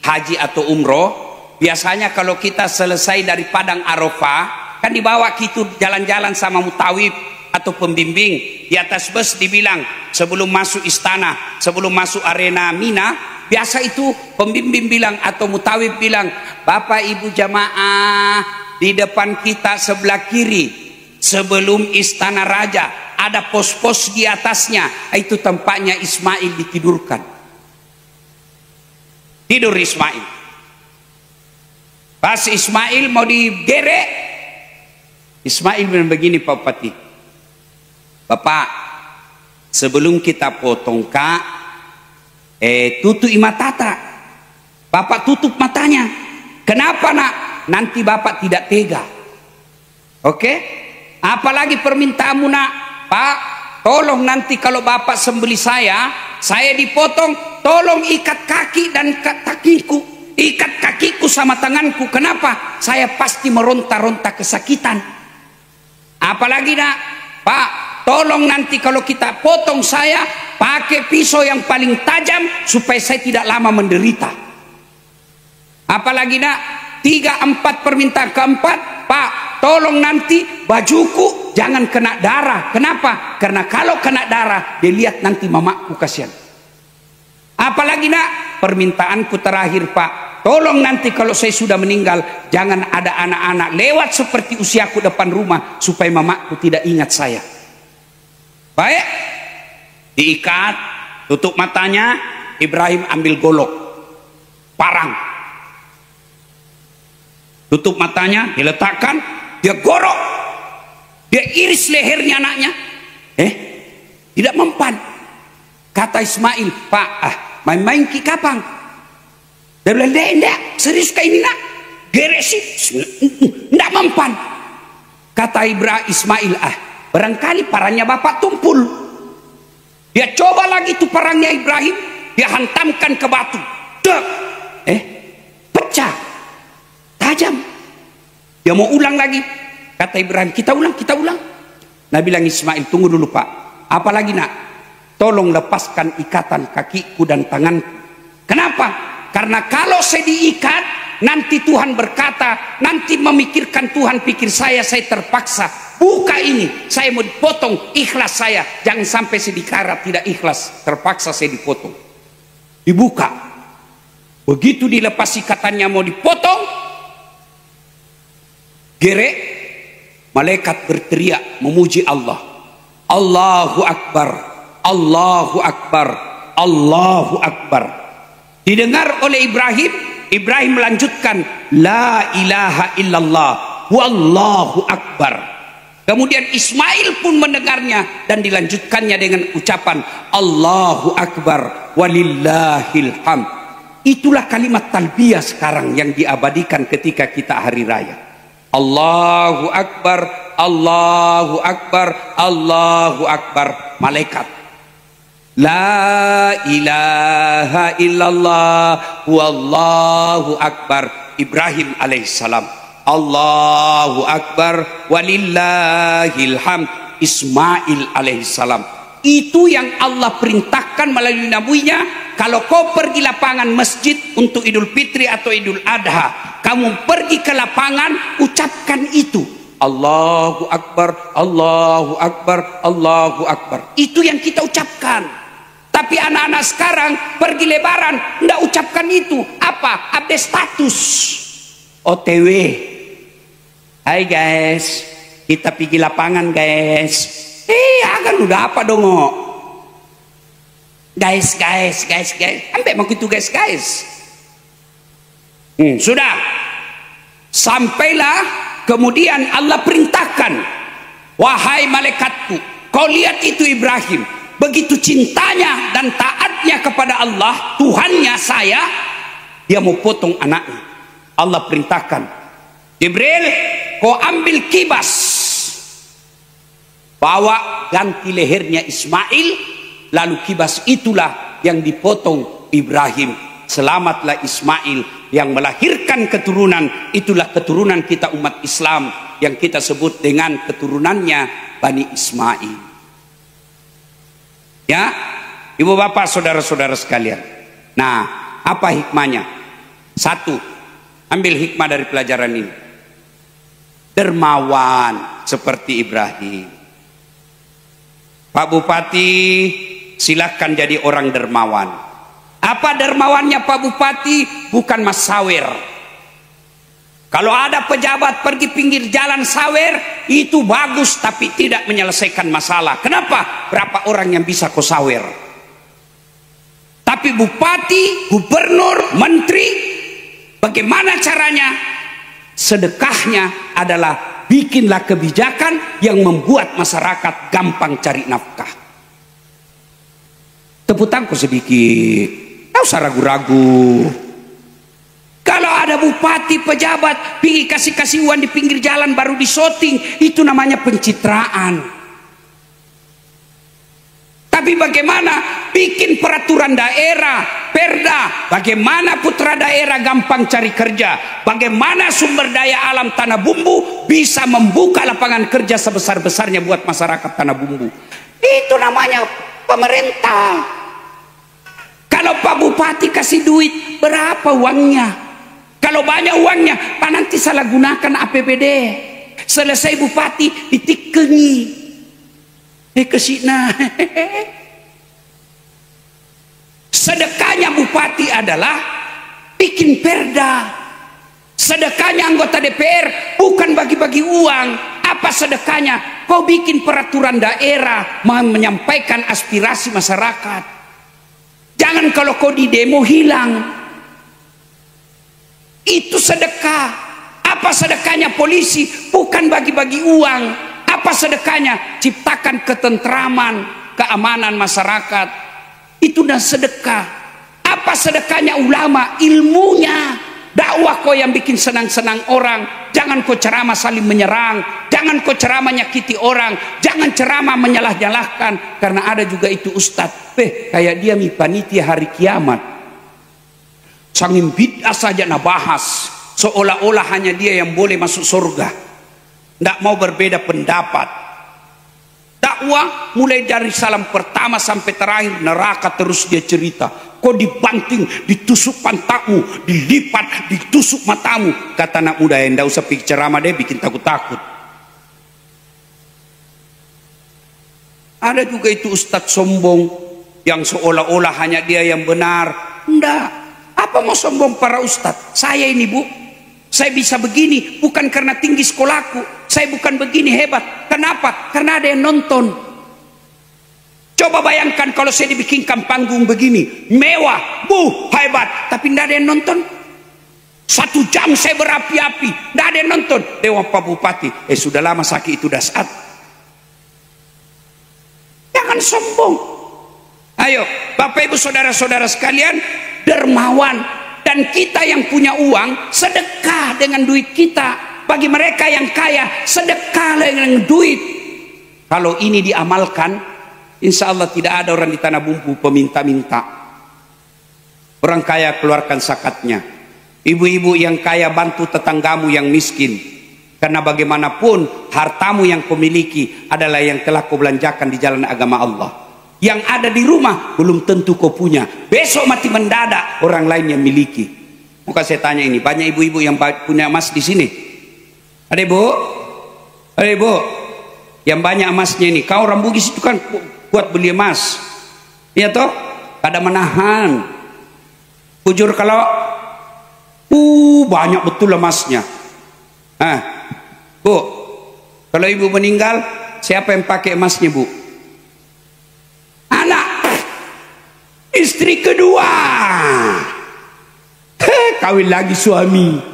haji atau umroh, biasanya kalau kita selesai dari Padang Arafah, kan dibawa gitu jalan-jalan sama mutawif atau pembimbing. Di atas bus dibilang, sebelum masuk istana, sebelum masuk arena Mina, biasa itu pembimbing bilang atau mutawif bilang, Bapak Ibu jamaah, di depan kita sebelah kiri, sebelum istana raja, ada pos-pos di atasnya, itu tempatnya Ismail ditidurkan. Tidur Ismail. Pas Ismail mau digerek, Ismail bilang begini, Pak Bupati, Bapak, sebelum kita potong kak, tutup mata. Bapak tutup matanya. Kenapa nak? nanti bapak tidak tega. Oke? Apalagi permintaanmu nak, Pak, tolong nanti kalau bapak sembelih saya dipotong, tolong ikat kaki dan kakiku, ikat kakiku sama tanganku. Kenapa? Saya pasti meronta-ronta kesakitan. Apalagi nak, Pak, tolong nanti kalau kita potong saya, pakai pisau yang paling tajam supaya saya tidak lama menderita. Apalagi nak, 3, 4 permintaan. Keempat, Pak, tolong nanti bajuku jangan kena darah. Kenapa? Karena kalau kena darah, dia lihat nanti mamaku kasihan. Apalagi nak, permintaanku terakhir, Pak, tolong nanti kalau saya sudah meninggal, jangan ada anak-anak lewat seperti usiaku depan rumah, supaya mamaku tidak ingat saya. Baik, diikat, tutup matanya. Ibrahim ambil golok, parang, tutup matanya, diletakkan, dia gorok, dia iris lehernya anaknya. Tidak mempan. Kata Ismail, Pak, main-main ki kapang. Dia bilang, enggak, serius kayak ini nak, geresi, enggak mempan. Kata Ismail, barangkali parangnya bapak tumpul. Dia coba lagi tuh parangnya Ibrahim, dia hantamkan ke batu. Dek, pecah, tajam. Dia mau ulang lagi. Kata Ibrahim, kita ulang. Nah bilang Ismail, tunggu dulu Pak. Apalagi nak, tolong lepaskan ikatan kakiku dan tanganku. Kenapa? Karena kalau saya diikat, nanti Tuhan berkata, nanti memikirkan Tuhan pikir saya terpaksa. Buka ini, saya mau dipotong, ikhlas saya. Jangan sampai saya dikarat tidak ikhlas, terpaksa saya dipotong. Dibuka. Begitu dilepas ikatannya mau dipotong, gerek, malaikat berteriak memuji Allah. Allahu Akbar, Allahu Akbar, Allahu Akbar. Didengar oleh Ibrahim. Ibrahim melanjutkan, La ilaha illallah, Wallahu Akbar. Kemudian Ismail pun mendengarnya dan dilanjutkannya dengan ucapan Allahu Akbar, walillahil hamd. Itulah kalimat talbiyah sekarang yang diabadikan ketika kita hari raya. Allahu Akbar, Allahu Akbar, Allahu Akbar. Malaikat, La ilaha illallah, wallahu akbar. Ibrahim alaihissalam, Allahu akbar, walillahil hamd. Ismail alaihissalam. Itu yang Allah perintahkan melalui nabinya. Kalau kau pergi lapangan masjid untuk Idul Fitri atau Idul Adha, kamu pergi ke lapangan, ucapkan itu. Allahu Akbar, Allahu Akbar, Allahu Akbar. Itu yang kita ucapkan. Tapi anak-anak sekarang pergi lebaran, tidak ucapkan itu. Apa? Update status. OTW. Hai guys, kita pergi lapangan guys. Akan udah apa dong? Guys. Sampai mau gitu guys. Sudah. Sampailah kemudian Allah perintahkan, wahai malaikatku, kau lihat itu Ibrahim, begitu cintanya dan taatnya kepada Allah, Tuhannya saya, dia mau potong anaknya. Allah perintahkan, Jibril, kau ambil kibas, bawa ganti lehernya Ismail, lalu kibas itulah yang dipotong Ibrahim. Selamatlah Ismail yang melahirkan keturunan. Itulah keturunan kita umat Islam yang kita sebut dengan keturunannya Bani Ismail. Ya, ibu bapak, saudara-saudara sekalian. Nah, apa hikmahnya? Satu, ambil hikmah dari pelajaran ini. Dermawan seperti Ibrahim. Pak Bupati, silakan jadi orang dermawan. Apa dermawannya Pak Bupati? Bukan mas sawer. Kalau ada pejabat pergi pinggir jalan sawer, itu bagus tapi tidak menyelesaikan masalah. Kenapa? Berapa orang yang bisa kau sawer? Tapi bupati, gubernur, menteri, bagaimana caranya? Sedekahnya adalah bikinlah kebijakan yang membuat masyarakat gampang cari nafkah. Tepuk tangan sedikit. Tidak usah ragu-ragu. Kalau ada bupati, pejabat pergi kasih uang di pinggir jalan baru disoting, itu namanya pencitraan. Tapi bagaimana bikin peraturan daerah, perda, bagaimana putra daerah gampang cari kerja, bagaimana sumber daya alam Tanah Bumbu bisa membuka lapangan kerja sebesar-besarnya buat masyarakat Tanah Bumbu. Itu namanya pemerintah. Kalau Pak Bupati kasih duit, berapa uangnya? Kalau banyak uangnya, Pak nanti salah gunakan APBD. Selesai Bupati ditikengi. Kesina. Sedekahnya bupati adalah bikin perda. Sedekahnya anggota DPR bukan bagi-bagi uang. Apa sedekahnya? Kau bikin peraturan daerah menyampaikan aspirasi masyarakat. Jangan kalau kau di demo hilang. Itu sedekah. Apa sedekahnya polisi? Bukan bagi-bagi uang. Apa sedekahnya? Ciptakan ketentraman, keamanan masyarakat. Itu dah sedekah. Apa sedekahnya ulama? Ilmunya. Dakwah kau yang bikin senang-senang orang. Jangan kau ceramah saling menyerang. Jangan kau ceramah nyakiti orang. Jangan ceramah menyalah-nyalahkan. Karena ada juga itu ustadz. Kayak dia panitia hari kiamat. Sangin bid'ah saja nak bahas. Seolah-olah hanya dia yang boleh masuk surga. Tidak mau berbeda pendapat. Dakwah mulai dari salam pertama sampai terakhir neraka terus dia cerita. Kau dibanting, ditusuk pantatmu, dilipat, ditusuk matamu. Kata anak muda yang tidak usah pikir ceramah dia bikin takut-takut. Ada juga itu ustadz sombong yang seolah-olah hanya dia yang benar. Tidak. Apa mau sombong para ustadz? Saya ini bu, saya bisa begini bukan karena tinggi sekolahku. Saya bukan begini hebat. Kenapa? Karena ada yang nonton. Coba bayangkan kalau saya dibikinkan panggung begini. Mewah, hebat. Tapi tidak ada yang nonton. 1 jam saya berapi-api. Tidak ada yang nonton. Dewa Pak Bupati. Sudah lama sakit itu dasar. Jangan sombong. Ayo, Bapak Ibu Saudara-saudara sekalian. Dermawan. Dan kita yang punya uang, sedekah dengan duit kita. Bagi mereka yang kaya, sedekah dengan duit. Kalau ini diamalkan, insya Allah tidak ada orang di Tanah Bumbu peminta-minta. Orang kaya keluarkan zakatnya. Ibu-ibu yang kaya bantu tetanggamu yang miskin. Karena bagaimanapun hartamu yang kau miliki adalah yang telah kau belanjakan di jalan agama Allah. Yang ada di rumah belum tentu kau punya. Besok mati mendadak orang lain yang miliki. Muka saya tanya ini, banyak ibu-ibu yang punya emas di sini? Ada ibu? Ada ibu? Yang banyak emasnya ini. Kau orang Bugis itu kan kuat beli emas. Iya toh? Kada menahan. Jujur kalau banyak betul emasnya. Bu, kalau ibu meninggal, siapa yang pakai emasnya bu? Anak. Istri kedua. Kawin lagi suami.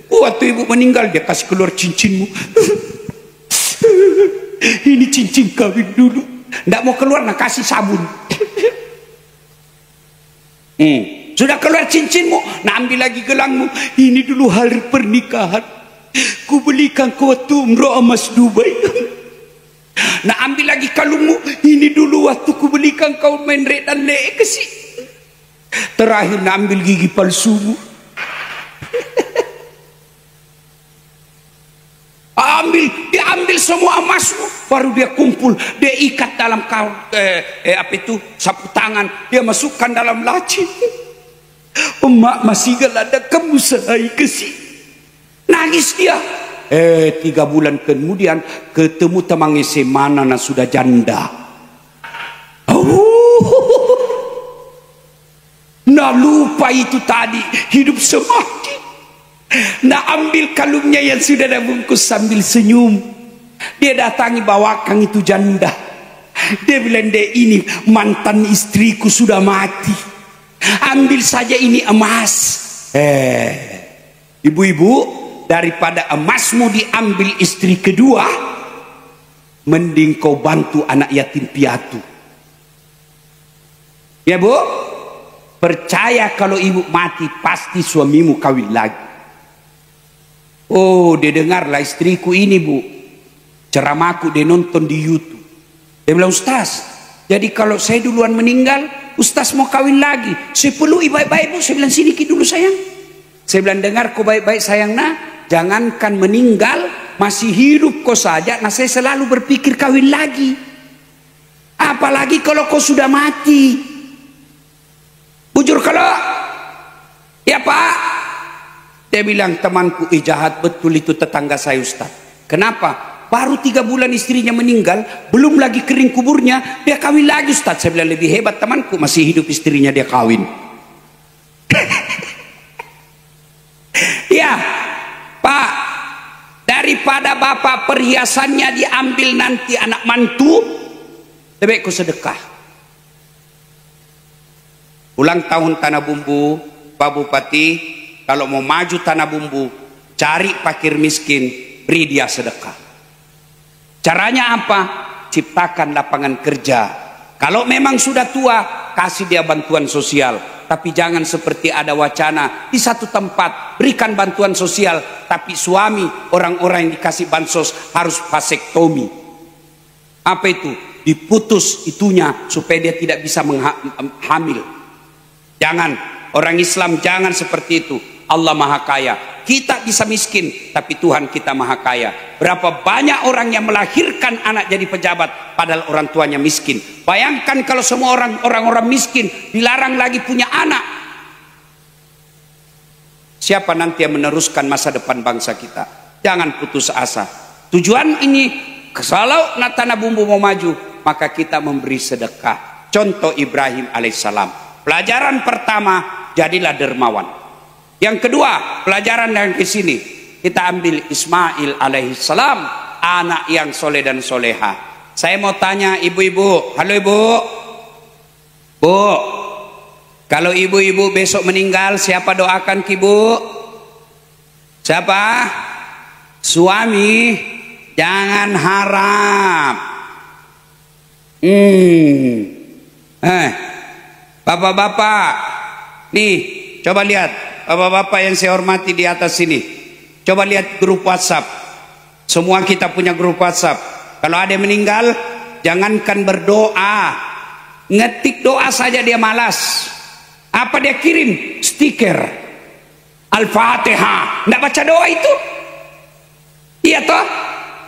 Waktu ibu meninggal dia kasih keluar cincinmu. Ini cincin kawin dulu. Tidak mau keluar nak kasih sabun. Sudah keluar cincinmu, nak ambil lagi gelangmu. Ini dulu hari pernikahan. Ku belikan kau waktu umroh emas Dubai. Nak ambil lagi kalungmu. Ini dulu waktu ku belikan kau main red dan le kesih. Terakhir nak ambil gigi palsumu. Diambil semua emasmu, baru dia kumpul, dia ikat dalam sapu tangan, dia masukkan dalam laci. Emak masih ada kamu saya kasih. Nangis dia. 3 bulan kemudian ketemu temannya semana na sudah janda. Nah lupa itu tadi hidup semakin. Nah ambil kalungnya yang sudah dibungkus sambil senyum. Dia datangi bawakan itu janda. Dia bilang, dia ini mantan istriku sudah mati. Ambil saja ini emas. Ibu-ibu, daripada emasmu diambil istri kedua, mending kau bantu anak yatim piatu. Ya bu? percaya kalau ibu mati pasti suamimu kawin lagi. Oh, dia dengarlah istriku ini bu, ceramahku dia nonton di YouTube. Dia bilang, Ustaz, jadi kalau saya duluan meninggal, Ustaz mau kawin lagi, saya peluk baik-baik bu. Saya bilang, sini dulu sayang. Saya bilang, dengar kau baik-baik sayang nak, jangankan meninggal, masih hidup kau saja, nah saya selalu berpikir kawin lagi. Apalagi kalau kau sudah mati. Bujur kalau, ya pak. Dia bilang, temanku, jahat betul itu tetangga saya Ustaz. Kenapa? Baru 3 bulan istrinya meninggal, belum lagi kering kuburnya, dia kawin lagi Ustaz. Saya bilang, lebih hebat temanku, masih hidup istrinya dia kawin. Ya, Pak, daripada bapak perhiasannya diambil nanti anak mantu, lebih baik kau sedekah. Ulang tahun Tanah Bumbu, Pak Bupati, kalau mau maju Tanah Bumbu, cari fakir miskin, beri dia sedekah. Caranya apa? Ciptakan lapangan kerja. Kalau memang sudah tua, kasih dia bantuan sosial. Tapi jangan seperti ada wacana di satu tempat berikan bantuan sosial, tapi suami orang-orang yang dikasih bansos harus vasektomi. Apa itu? Diputus itunya supaya dia tidak bisa hamil. Jangan, orang Islam jangan seperti itu. Allah Maha Kaya. Kita bisa miskin, tapi Tuhan kita Maha Kaya. Berapa banyak orang yang melahirkan anak jadi pejabat, padahal orang tuanya miskin. Bayangkan kalau semua orang-orang miskin dilarang lagi punya anak. Siapa nanti yang meneruskan masa depan bangsa kita? Jangan putus asa. Tujuan ini, kalau Tanah Bumbu mau maju, maka kita memberi sedekah. Contoh Ibrahim alaihissalam. Pelajaran pertama, jadilah dermawan. Yang kedua, pelajaran yang ke sini kita ambil Ismail alaihissalam, anak yang soleh dan soleha. Saya mau tanya ibu-ibu, halo ibu, bu, kalau ibu-ibu besok meninggal, siapa doakan ibu? Siapa? Suami, jangan harap. Bapak-bapak, nih, coba lihat. Bapak-bapak yang saya hormati di atas sini, coba lihat grup WhatsApp. Semua kita punya grup WhatsApp. Kalau ada yang meninggal, jangankan berdoa, ngetik doa saja dia malas. Apa dia kirim? Stiker Al-Fatihah. Nggak baca doa itu? Iya toh?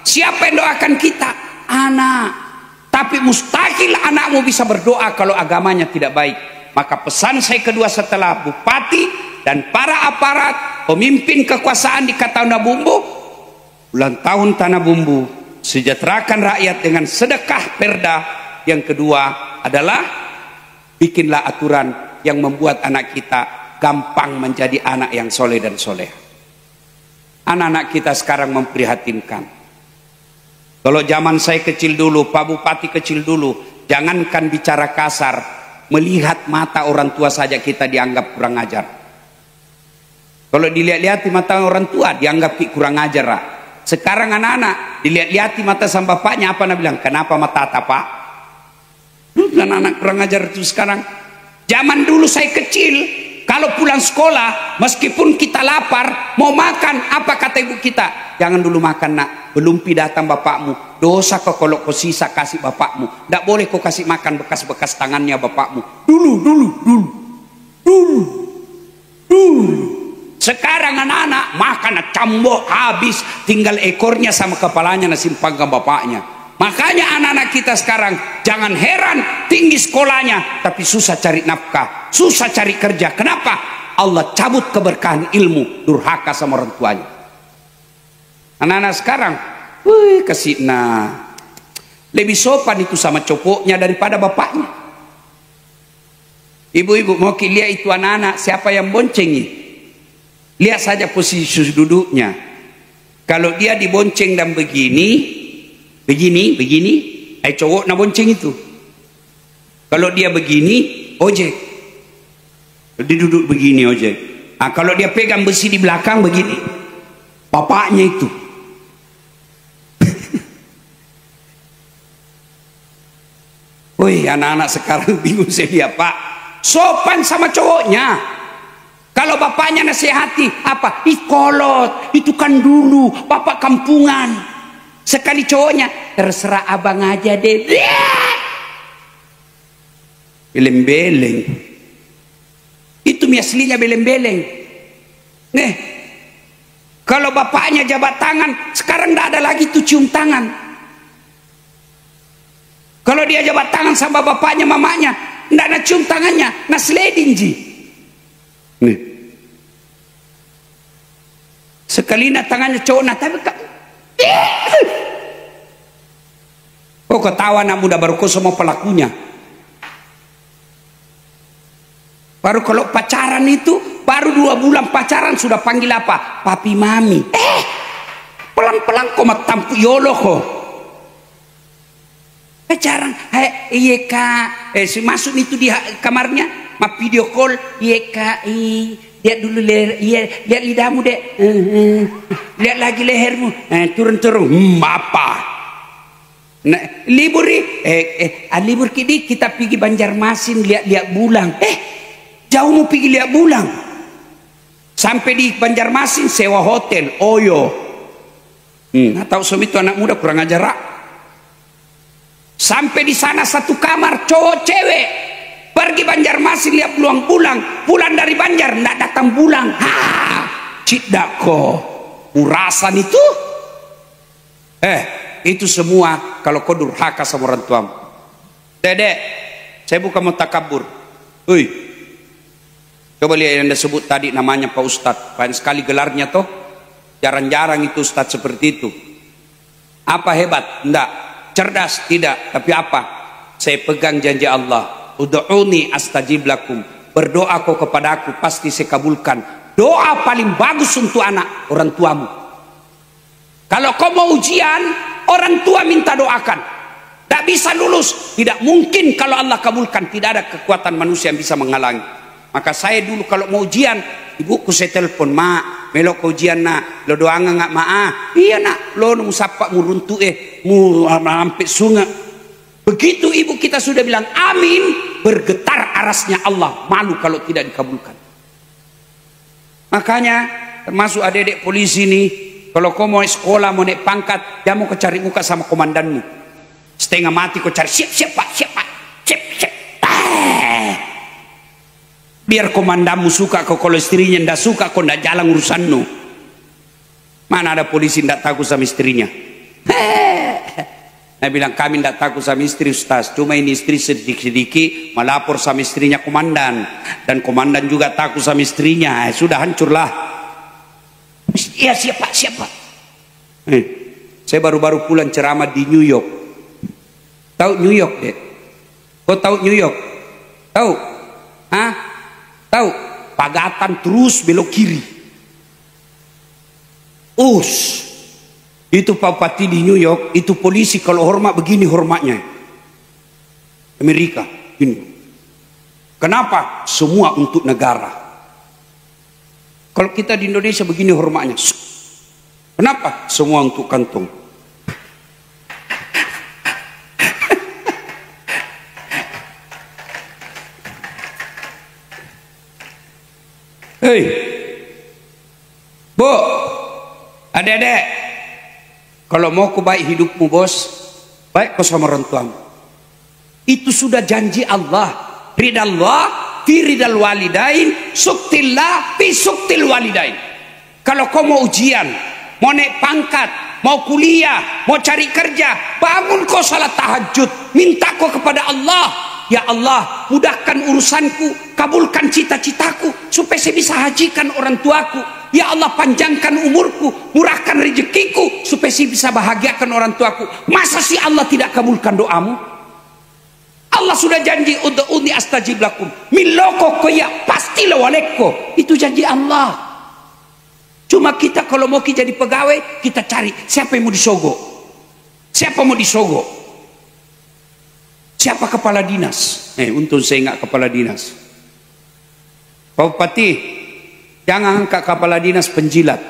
Siapa yang doakan kita? Anak. Tapi mustahil anakmu bisa berdoa kalau agamanya tidak baik. Maka pesan saya kedua setelah bupati dan para aparat, pemimpin kekuasaan di Tanah Bumbu, ulang tahun Tanah Bumbu, sejahterakan rakyat dengan sedekah perda. Yang kedua adalah bikinlah aturan yang membuat anak kita gampang menjadi anak yang soleh dan soleh. Anak-anak kita sekarang memprihatinkan. Kalau zaman saya kecil dulu, Pak Bupati kecil dulu, jangankan bicara kasar, melihat mata orang tua saja kita dianggap kurang ajar. Kalau dilihat-lihat di mata orang tua dianggap kurang ajar. Sekarang anak-anak dilihat-lihat di mata sama bapaknya, apa nak bilang? Kenapa mata pak? Anak-anak kurang ajar itu sekarang. Zaman dulu saya kecil, kalau pulang sekolah, meskipun kita lapar, mau makan, apa kata ibu kita? Jangan dulu makan nak, belum datang bapakmu. Dosa kau kalau kau sisa kasih bapakmu. Tidak boleh kau kasih makan bekas-bekas tangannya bapakmu. Dulu. Sekarang anak-anak makan cambok habis, tinggal ekornya sama kepalanya nasimpang ke bapaknya. Makanya anak-anak kita sekarang jangan heran tinggi sekolahnya, tapi susah cari nafkah, susah cari kerja. Kenapa? Allah cabut keberkahan ilmu, durhaka sama orang tuanya. Anak-anak sekarang, wih kasih lebih sopan itu sama copoknya daripada bapaknya. Ibu-ibu mau lihat itu anak-anak siapa yang boncengi? Lihat saja posisi duduknya. Kalau dia dibonceng dan begini, cowok nak bonceng itu. Kalau dia begini, ojek. Dia duduk begini ojek. Kalau dia pegang besi di belakang begini, bapaknya itu. Woi, anak-anak sekarang bingung saya lihat Pak. sopan sama cowoknya. Kalau bapaknya nasihati, apa? Kolot, itu kan dulu bapak kampungan. Sekali cowoknya, terserah abang aja deh. Beleng-beleng. Itu aslinya beleng-beleng. Nih, kalau bapaknya jabat tangan, sekarang tidak ada lagi tuh cium tangan. Kalau dia jabat tangan sama bapaknya, mamanya, tidak ada cium tangannya, nah sliding ji. Nih. Sekali nak tangannya cowok, nah tapi oh ketawa anak muda baru kau semua pelakunya. Baru kalau pacaran itu, baru 2 bulan pacaran sudah panggil apa? Papi mami. Pelan-pelan kau matampu yolo kok. Pacaran, iya kak, masuk itu di kamarnya, ma video call, iya kak, lihat dulu leher, iya, lihat lidahmu dek, lihat lagi lehermu, turun-turun, apa? Nah, libur libur kini kita pergi Banjarmasin lihat bulan, jauh mau pergi lihat bulan, sampai di Banjarmasin sewa hotel, oyo, nggak tahu suami itu anak muda kurang ajar. Sampai di sana satu kamar cowok cewek pergi Banjarmasin lihat peluang pulang dari Banjar ndak datang pulang. Cidako urasan itu itu semua kalau kau durhaka sama orang tuamu. Dedek, saya bukan mau takabur. Coba lihat yang disebut tadi namanya Pak Ustadz, banyak sekali gelarnya toh, jarang-jarang itu Ustadz seperti itu. Apa hebat? Enggak. Cerdas? Tidak. Tapi apa? Saya pegang janji Allah. Ud'uni astajib lakum. Berdoa kau kepada aku, pasti saya kabulkan. Doa paling bagus untuk anak, orang tuamu. Kalau kau mau ujian, orang tua minta doakan. Tak bisa lulus, tidak mungkin kalau Allah kabulkan. Tidak ada kekuatan manusia yang bisa menghalangi. Maka saya dulu kalau mau ujian, ibuku saya telepon, mak, melok ujian nak, lo doang nggak mak? Iya nak, lo nung sapa muruntu mu sampai sungai. Begitu ibu kita sudah bilang amin, bergetar arasnya Allah, malu kalau tidak dikabulkan. Makanya termasuk adik-adik polisi nih, kalau kau mau sekolah mau naik pangkat, dia mau cari muka sama komandanmu. Setengah mati kau cari siap pak. Biar komandamu suka kau, kalau istrinya ndak suka kau ndak jalan urusanmu. Mana ada polisi ndak takut sama istrinya? Nah bilang kami ndak takut sama istri Ustaz, cuma ini istri sedikit-sedikit melapor sama istrinya komandan, dan komandan juga takut sama istrinya. Sudah hancurlah. Iya siapa? Saya baru-baru pulang ceramah di New York. Tahu New York deh? Kau tahu New York? Tahu? Tahu? Pagatan terus belok kiri. Itu Pak Bupati di New York, itu polisi kalau hormat begini hormatnya. Amerika ini. Kenapa? Semua untuk negara. Kalau kita di Indonesia begini hormatnya. Kenapa? Semua untuk kantong. Hei, Bu, adik-adik, kalau mau ku baik hidupmu bos, baik kau sama orang tuamu. Itu sudah janji Allah. Ridallah fi ridal walidain, suktillah fi suktil walidain. Kalau kau mau ujian, mau naik pangkat, mau kuliah, mau cari kerja, bangun kau salat tahajud, minta kau kepada Allah. Ya Allah, mudahkan urusanku, kabulkan cita-citaku, supaya saya bisa hajikan orang tuaku. Ya Allah, panjangkan umurku, murahkan rezekiku, supaya saya bisa bahagiakan orang tuaku. Masa sih Allah tidak kabulkan doamu? Allah sudah janji, ud'uni astajib lakum. Miloko koya pasti lawaleko. Itu janji Allah. Cuma kita kalau mau jadi pegawai, kita cari siapa yang mau disogok. Siapa mau disogok? Siapa kepala dinas? Untung saya enggak kepala dinas. Pak Bupati, jangan angkat kepala dinas penjilat.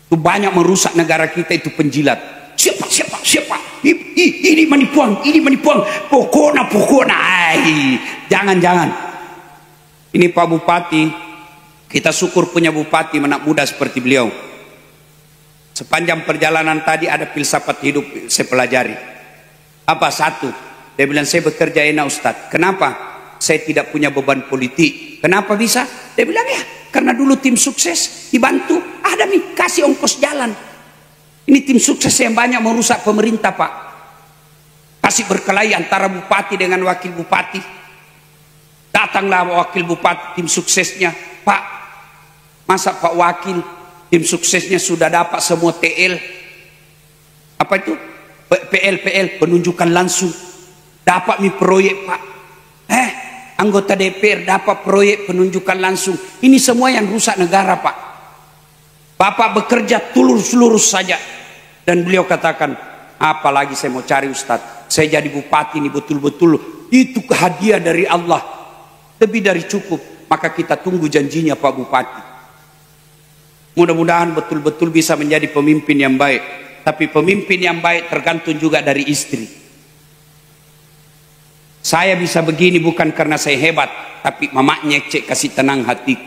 Itu banyak merusak negara kita, itu penjilat. Siapa? Ini manipuan. Pokoknya. Jangan. Ini Pak Bupati, kita syukur punya bupati anak muda seperti beliau. Sepanjang perjalanan tadi ada filsafat hidup saya pelajari. Apa? Satu, dia bilang saya bekerja enak Ustadz. Kenapa? Saya tidak punya beban politik. Kenapa bisa? Dia bilang ya, karena dulu tim sukses dibantu, ada nih kasih ongkos jalan. Ini tim sukses yang banyak merusak pemerintah Pak. Kasih berkelahi antara bupati dengan wakil bupati. Datanglah wakil bupati tim suksesnya, Pak, masa Pak wakil tim suksesnya sudah dapat semua TL, apa itu PL penunjukan langsung, dapat nih proyek Pak. Anggota DPR dapat proyek penunjukan langsung. Ini semua yang rusak negara Pak. Bapak bekerja tulus-lurus saja. Dan beliau katakan, apalagi saya mau cari Ustadz, saya jadi bupati ini betul-betul itu hadiah dari Allah, lebih dari cukup. Maka kita tunggu janjinya Pak Bupati. Mudah-mudahan betul-betul bisa menjadi pemimpin yang baik. Tapi pemimpin yang baik tergantung juga dari istri. Saya bisa begini bukan karena saya hebat, tapi mamaknya cek kasih tenang hatiku.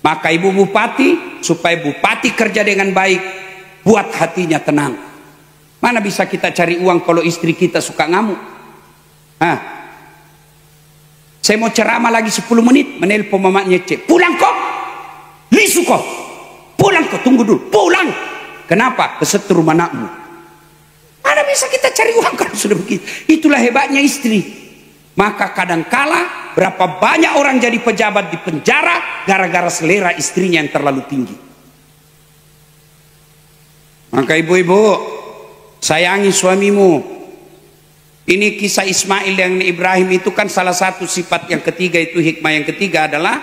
Maka ibu bupati, supaya bupati kerja dengan baik, buat hatinya tenang. Mana bisa kita cari uang kalau istri kita suka ngamuk? Saya mau ceramah lagi 10 menit, menelpon mamaknya cek, pulang kok, lisu kok, pulang kok, tunggu dulu, pulang. Kenapa? Kesetrum anakmu. Mana bisa kita cari uang kalau sudah begitu? Itulah hebatnya istri. Maka kadangkala berapa banyak orang jadi pejabat di penjara gara-gara selera istrinya yang terlalu tinggi. Maka ibu-ibu, sayangi suamimu. Ini kisah Ismail dan Ibrahim itu kan salah satu sifat yang ketiga, itu hikmah yang ketiga adalah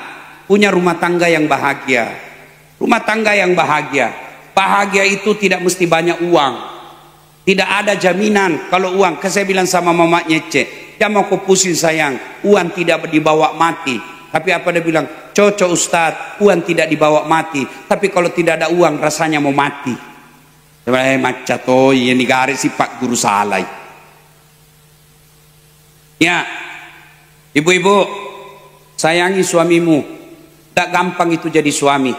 punya rumah tangga yang bahagia. Rumah tangga yang bahagia. Bahagia itu tidak mesti banyak uang. Tidak ada jaminan kalau uang. Saya bilang sama mamaknya cek, jangan mau kau pusing sayang, uang tidak dibawa mati. Tapi apa dia bilang, cocok Ustadz, uang tidak dibawa mati. Tapi kalau tidak ada uang rasanya mau mati. Macam toh ini garis si Pak Guru salah. Ya, ibu-ibu, sayangi suamimu. Tak gampang itu jadi suami.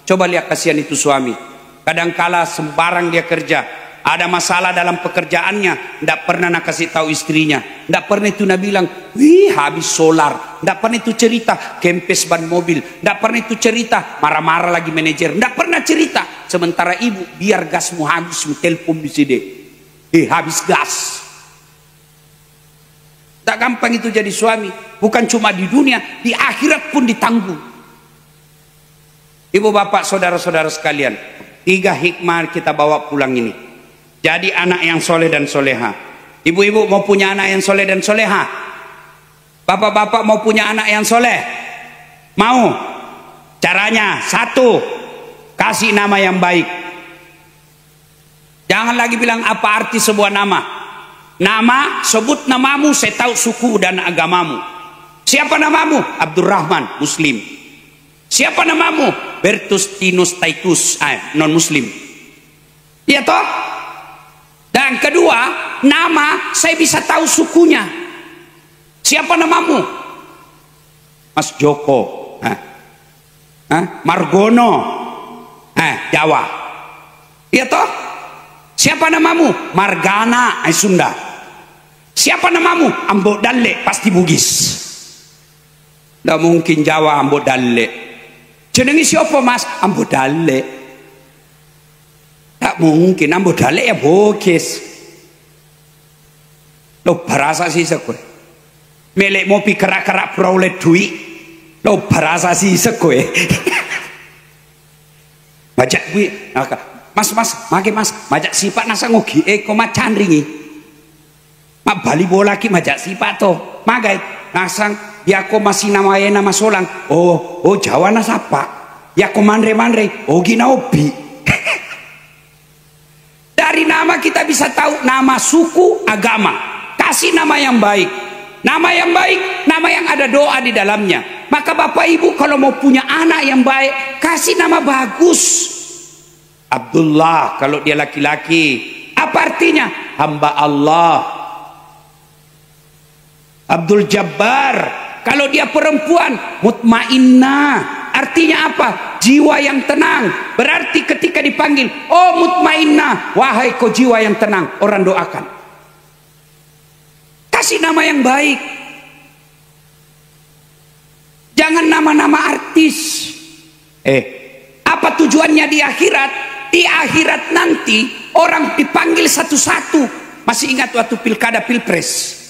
Coba lihat kasihan itu suami. Kadangkala sembarang dia kerja. Ada masalah dalam pekerjaannya, tidak pernah nak kasih tahu istrinya. Tidak pernah itu nak bilang, wih habis solar. Tidak pernah itu cerita kempes ban mobil. Tidak pernah itu cerita marah-marah lagi manajer. Tidak pernah cerita. Sementara ibu, biar gasmu habis, telepon di sini. Habis gas. Tak gampang itu jadi suami. Bukan cuma di dunia, di akhirat pun ditanggung. Ibu bapak saudara-saudara sekalian, 3 hikmah kita bawa pulang ini. Jadi anak yang soleh dan soleha. Ibu-ibu mau punya anak yang soleh dan soleha? Bapak-bapak mau punya anak yang soleh? Mau? Caranya 1, kasih nama yang baik. Jangan lagi bilang apa arti sebuah nama. Nama, sebut namamu, saya tahu suku dan agamamu. Siapa namamu? Abdurrahman, Muslim. Siapa namamu? Bertustinus Taitus, non Muslim. Iya toh? Dan kedua, nama saya bisa tahu sukunya. Siapa namamu? Mas Joko, Margono, Jawa. Iya toh? Siapa namamu? Margana, Sunda. Siapa namamu? Ambo Dalle, pasti Bugis. Tidak mungkin Jawa Ambo Dalle. Jenengi siapa mas? Ambo Dalle. Tak mungkin, ambo dalek ya bokes. Lo berasa sih sekue. Melek mau kerak-kerak peroleh duit. Lo berasa sih sekue. Majak gue, mas, maki mas, majak sifat nasa ngogi, koma candringi. Mak bali bola ki majak sifat to. Magai, nasang, ya ko masih namanya nama solang. Oh, Jawa nasapa. Ya ko manre, oh gina obi. Dari nama kita bisa tahu nama, suku, agama. Kasih nama yang baik. Nama yang baik, nama yang ada doa di dalamnya. Maka bapak ibu kalau mau punya anak yang baik, kasih nama bagus. Abdullah kalau dia laki-laki. Apa artinya? Hamba Allah. Abdul Jabbar, Kalau dia perempuan, mutmainnah. Artinya apa? Jiwa yang tenang. Berarti ketika dipanggil, oh mutmainnah, wahai kau jiwa yang tenang, orang doakan. Kasih nama yang baik. Jangan nama-nama artis. Apa tujuannya di akhirat? Di akhirat nanti orang dipanggil satu-satu. Masih ingat waktu pilkada pilpres?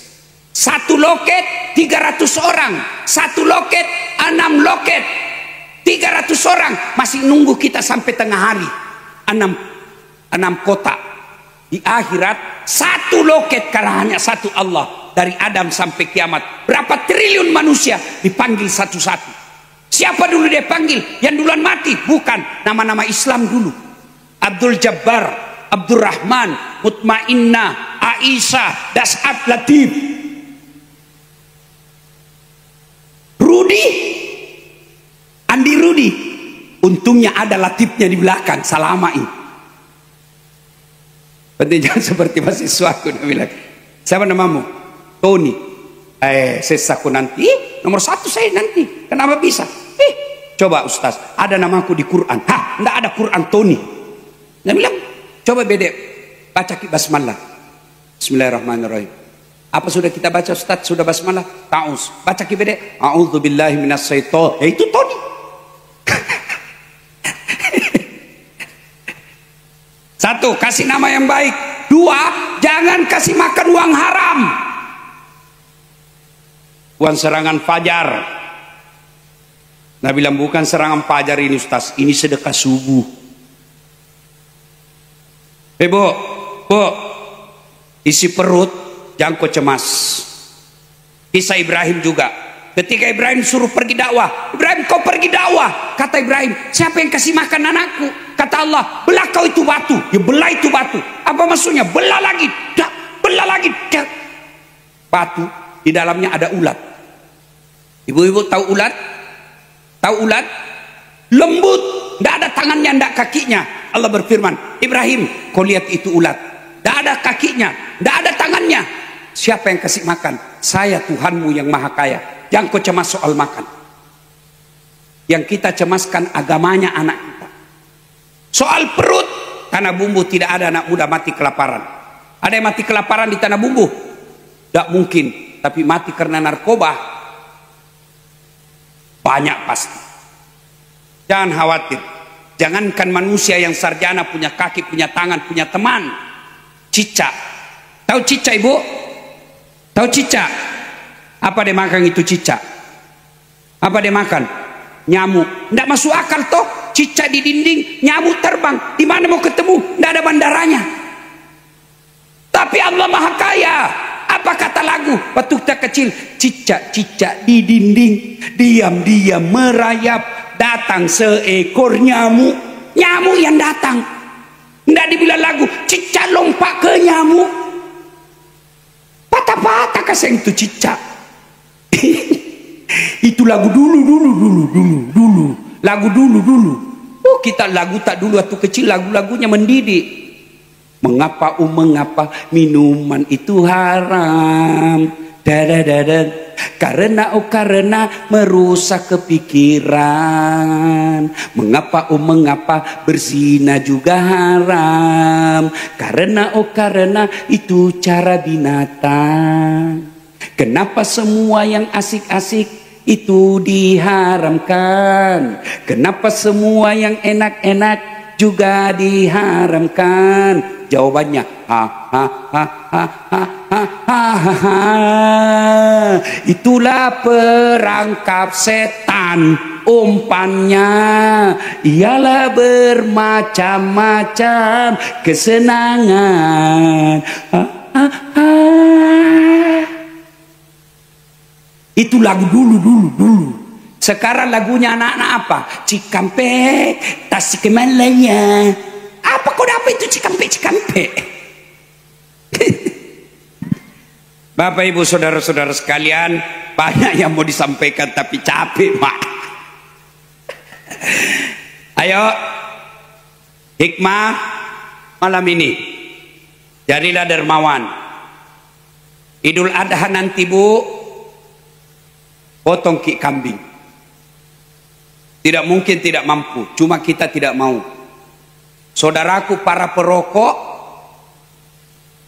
Satu loket 300 orang, satu loket 6 loket, 300 orang masih nunggu kita sampai tengah hari. 6 kotak. Di akhirat satu loket karena hanya satu Allah. Dari Adam sampai kiamat, berapa triliun manusia dipanggil satu-satu. Siapa dulu dia panggil? Yang duluan mati? Bukan, nama-nama Islam dulu. Abdul Jabbar, Abdurrahman, Mutmainnah, Aisyah, Das'ab, Latif, Rudi, Andi Rudi. Untungnya ada Latifnya di belakang, Salama ini. Penting jangan seperti mahasiswaku dia bilang, siapa namamu? Tony. Sesaku nanti. Nomor 1 saya nanti. Kenapa bisa? Coba Ustaz, ada namaku di Quran. Enggak ada Quran Tony. Dia bilang, coba bedek, baca basmalah. Bismillahirrahmanirrahim. Apa sudah kita baca Ustaz? Sudah basmalah? Ta'us. Baca bedek. A'udzubillahi minasyaitonir. Itu Tony. Satu, kasih nama yang baik. 2, jangan kasih makan uang haram. Uang serangan fajar. Nah bilang bukan serangan fajar ini Ustaz, ini sedekah subuh. Bu, isi perut jangan kau cemas. Kisah Ibrahim juga. Ketika Ibrahim suruh pergi dakwah, Ibrahim kau pergi dakwah. Kata Ibrahim, siapa yang kasih makan anakku? Kata Allah, belah kau itu batu. Ya belah itu batu. Apa maksudnya? Belah lagi, belah lagi. Batu di dalamnya ada ulat. Ibu-ibu tahu ulat? Tahu ulat? Lembut, tidak ada tangannya, tidak kakinya. Allah berfirman, Ibrahim, kau lihat itu ulat. Tidak ada kakinya, tidak ada tangannya. Siapa yang kasih makan? Saya Tuhanmu yang maha kaya. Jangan kau cemas soal makan. Yang kita cemaskan agamanya anak kita. Soal perut, tanah bumbu tidak ada anak muda mati kelaparan. Ada yang mati kelaparan di tanah bumbu? Tidak mungkin. Tapi mati karena narkoba banyak pasti. Jangan khawatir. Jangankan manusia yang sarjana, punya kaki, punya tangan, punya teman. Cicak. Tahu cicak ibu? Tahu cicak? Apa dia makan itu cicak? Apa dia makan? Nyamuk. Tidak masuk akal toh. Cicak di dinding, nyamuk terbang. Di mana mau ketemu? Tidak ada bandaranya. Tapi Allah maha kaya. Apa kata lagu waktu kita kecil? Cicak-cicak di dinding, diam-diam merayap, datang seekor nyamuk. Nyamuk yang datang. Tidak dibilang lagu cicak lompat ke nyamuk. Patah-patah kasih itu cicak. Itu lagu dulu. Lagu dulu. Oh, kita lagu tak dulu waktu kecil, lagu-lagunya mendidik. Mengapa minuman itu haram? Karena merusak kepikiran. Mengapa berzina juga haram? Karena itu cara binatang. Kenapa semua yang asik-asik itu diharamkan? Kenapa semua yang enak-enak juga diharamkan? Jawabannya itulah perangkap setan. Umpannya ialah bermacam-macam kesenangan. Itu lagu dulu. Sekarang lagunya anak-anak apa? Cikampek, Tasikmalaya. Apa kau dapat itu Cikampek? Bapak ibu saudara-saudara sekalian, banyak yang mau disampaikan tapi capek mak. Ayo, hikmah malam ini, jadilah dermawan. Idul Adha nanti bu, potong ki kambing. Tidak mungkin tidak mampu, cuma kita tidak mau. Saudaraku para perokok,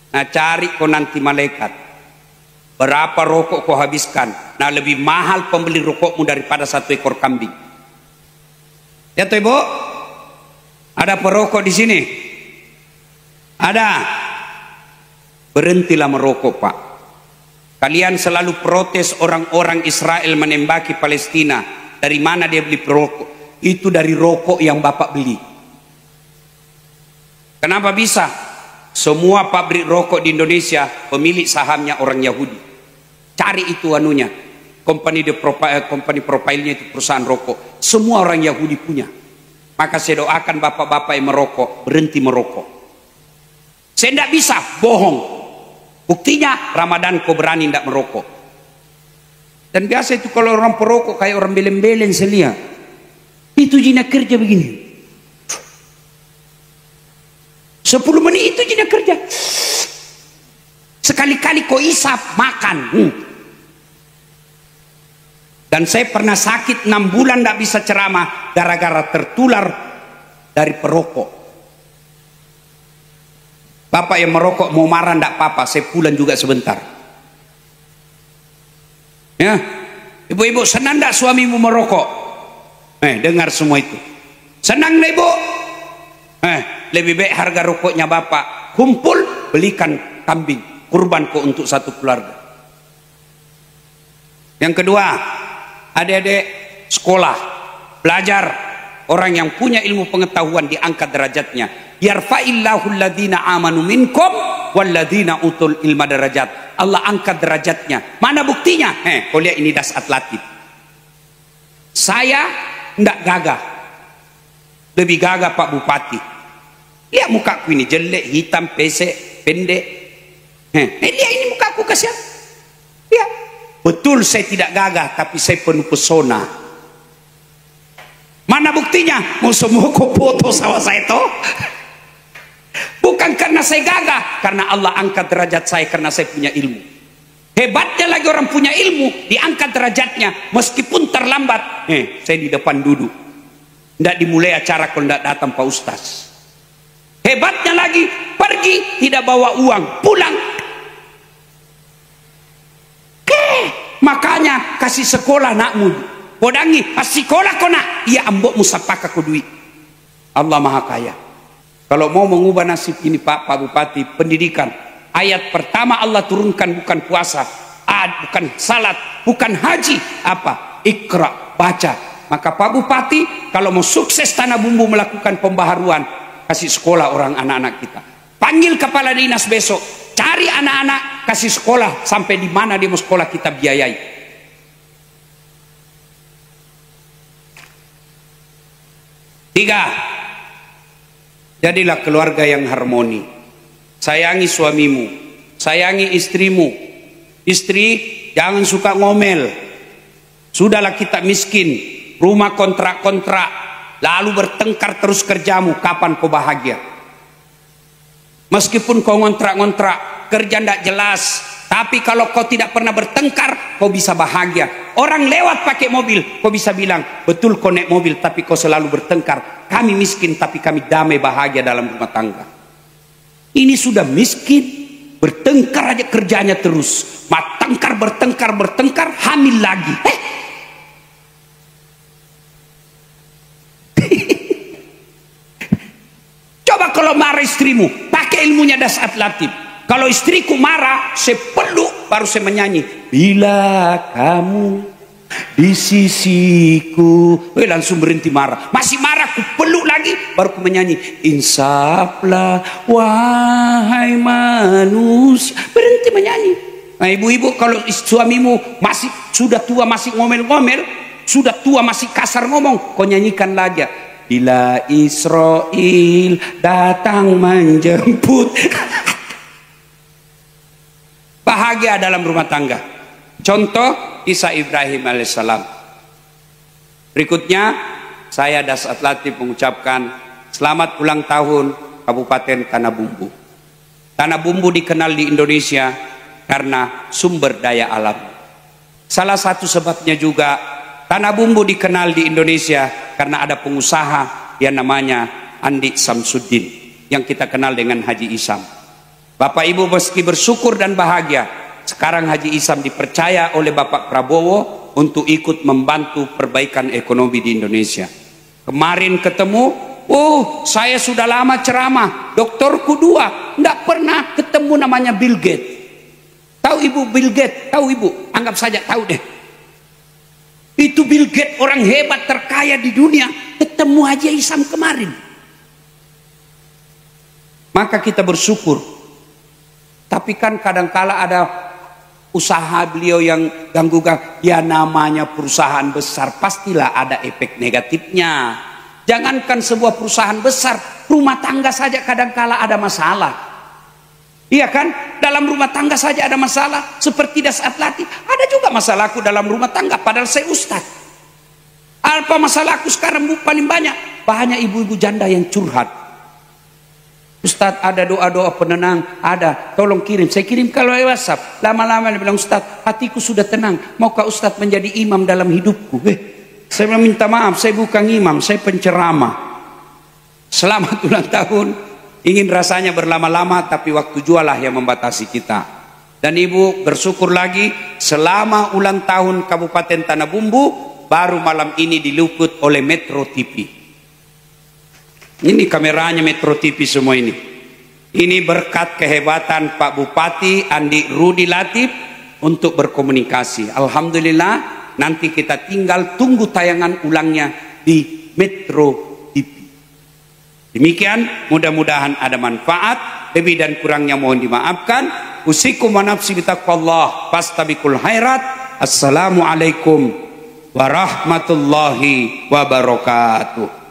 nah cari kau nanti malaikat. Berapa rokok kau habiskan? Nah lebih mahal pembeli rokokmu daripada 1 ekor kambing. Ya toh ibu? Ada perokok di sini? Ada. Berhentilah merokok pak. Kalian selalu protes orang-orang Israel menembaki Palestina. Dari mana dia beli perokok? Itu dari rokok yang bapak beli. Kenapa bisa? Semua pabrik rokok di Indonesia pemilik sahamnya orang Yahudi. Cari itu anunya. Company profilnya itu perusahaan rokok. Semua orang Yahudi punya. Maka saya doakan bapak-bapak yang merokok berhenti merokok. Saya tidak bisa bohong. Buktinya Ramadan kau berani tidak merokok. Dan biasa itu kalau orang perokok kayak orang belen-belen saya lihat. Itu jinak kerja begini. 10 menit itu jinak kerja. Sekali-kali kau isap makan. Dan saya pernah sakit 6 bulan tidak bisa ceramah gara-gara tertular dari perokok. Bapak yang merokok mau marah tidak apa-apa, saya pulang juga sebentar. Ya, ibu-ibu senang tidak suamimu merokok? Dengar semua itu. Senang tidak ibu? Lebih baik harga rokoknya bapak kumpul, belikan kambing kurban kok untuk satu keluarga. Yang kedua, adik-adik sekolah belajar, orang yang punya ilmu pengetahuan diangkat derajatnya. Yarfa'illahu alladhina amanu minkum walladhina utul ilma darajat. Allah angkat derajatnya. Mana buktinya? Kau lihat ini dasat latif. Saya tidak gagah, lebih gagah Pak Bupati. Lihat mukaku ini jelek, hitam, pesek, pendek. Lihat ini mukaku kasihan. Lihat. Betul saya tidak gagah, tapi saya penuh pesona. Mana buktinya? Mau semua kau foto sama saya toh? Bukan karena saya gagah, karena Allah angkat derajat saya karena saya punya ilmu. Hebatnya lagi orang punya ilmu, diangkat derajatnya meskipun terlambat. Saya di depan duduk. Tidak dimulai acara kalau tidak datang Pak Ustaz. Hebatnya lagi, pergi tidak bawa uang, pulang. Makanya kasih sekolah nakmu. Podangi, sekolah kau nak. Iya ambok musapaka kau duit. Allah Maha Kaya. Kalau mau mengubah nasib ini Pak Bupati, pendidikan. Ayat pertama Allah turunkan bukan puasa, bukan salat, bukan haji. Apa? Iqra, baca. Maka Pak Bupati, kalau mau sukses Tanah Bumbu melakukan pembaharuan, kasih sekolah orang anak-anak kita. Panggil kepala dinas besok, cari anak-anak, kasih sekolah sampai di mana dia mau sekolah kita biayai. Tiga, jadilah keluarga yang harmoni. Sayangi suamimu, sayangi istrimu. Istri jangan suka ngomel. Sudahlah kita miskin, rumah kontrak-kontrak, lalu bertengkar terus kerjamu. Kapan kau bahagia? Meskipun kau ngontrak-ngontrak, kerja tidak jelas, tapi kalau kau tidak pernah bertengkar, kau bisa bahagia. Orang lewat pakai mobil, kau bisa bilang, betul kau naik mobil, tapi kau selalu bertengkar. Kami miskin, tapi kami damai bahagia dalam rumah tangga. Ini sudah miskin, bertengkar aja kerjanya terus. Bertengkar, hamil lagi. Coba kalau marah istrimu, pakai ilmunya dasat latif. Kalau istriku marah, saya peluk, baru saya menyanyi. Bila kamu di sisiku, langsung berhenti marah. Masih marah, ku peluk lagi, baru ku menyanyi. Insaflah wahai manusia. Berhenti menyanyi. Nah ibu-ibu, kalau suamimu masih sudah tua masih ngomel-ngomel, sudah tua masih kasar ngomong, kau nyanyikan lagi. Bila Israel datang menjemput. Bahagia dalam rumah tangga. Contoh kisah Ibrahim alaihissalam. Berikutnya saya Dasat Latif mengucapkan selamat ulang tahun Kabupaten Tanah Bumbu. Tanah Bumbu dikenal di Indonesia karena sumber daya alam. Salah satu sebabnya juga Tanah Bumbu dikenal di Indonesia karena ada pengusaha yang namanya Andi Samsuddin, yang kita kenal dengan Haji Isam. Bapak Ibu meski bersyukur dan bahagia, sekarang Haji Isam dipercaya oleh Bapak Prabowo untuk ikut membantu perbaikan ekonomi di Indonesia. Kemarin ketemu, oh saya sudah lama ceramah, doktorku 2, tidak pernah ketemu namanya Bill Gates. Tahu Ibu Bill Gates? Tahu Ibu? Anggap saja tahu deh. Itu Bill Gates, orang hebat terkaya di dunia, ketemu Haji Isam kemarin. Maka kita bersyukur. Tapi kan kadangkala ada usaha beliau yang ganggu-ganggu. Ya namanya perusahaan besar, pastilah ada efek negatifnya. Jangankan sebuah perusahaan besar, rumah tangga saja kadangkala ada masalah. Iya kan? Dalam rumah tangga saja ada masalah. Seperti saat latih, ada juga masalahku dalam rumah tangga, padahal saya ustaz. Apa masalahku sekarang paling banyak? Banyak ibu-ibu janda yang curhat. Ustaz, ada doa-doa penenang? Ada, tolong kirim. Saya kirim kalau WhatsApp. Lama-lama dia bilang, Ustaz, hatiku sudah tenang. Maukah Ustaz menjadi imam dalam hidupku? Saya minta maaf, saya bukan imam, saya penceramah. Selamat ulang tahun. Ingin rasanya berlama-lama, tapi waktu jualah yang membatasi kita. Dan Ibu bersyukur lagi, selama ulang tahun Kabupaten Tanah Bumbu, baru malam ini diliput oleh Metro TV. Ini kameranya Metro TV semua ini. Ini berkat kehebatan Pak Bupati Andi Rudi Latif untuk berkomunikasi. Alhamdulillah, nanti kita tinggal tunggu tayangan ulangnya di Metro. Demikian, mudah-mudahan ada manfaat. Lebih dan kurangnya mohon dimaafkan. Usikum wa nafsi bitaqwallah fastabiqul khairat. Assalamualaikum warahmatullahi wabarakatuh.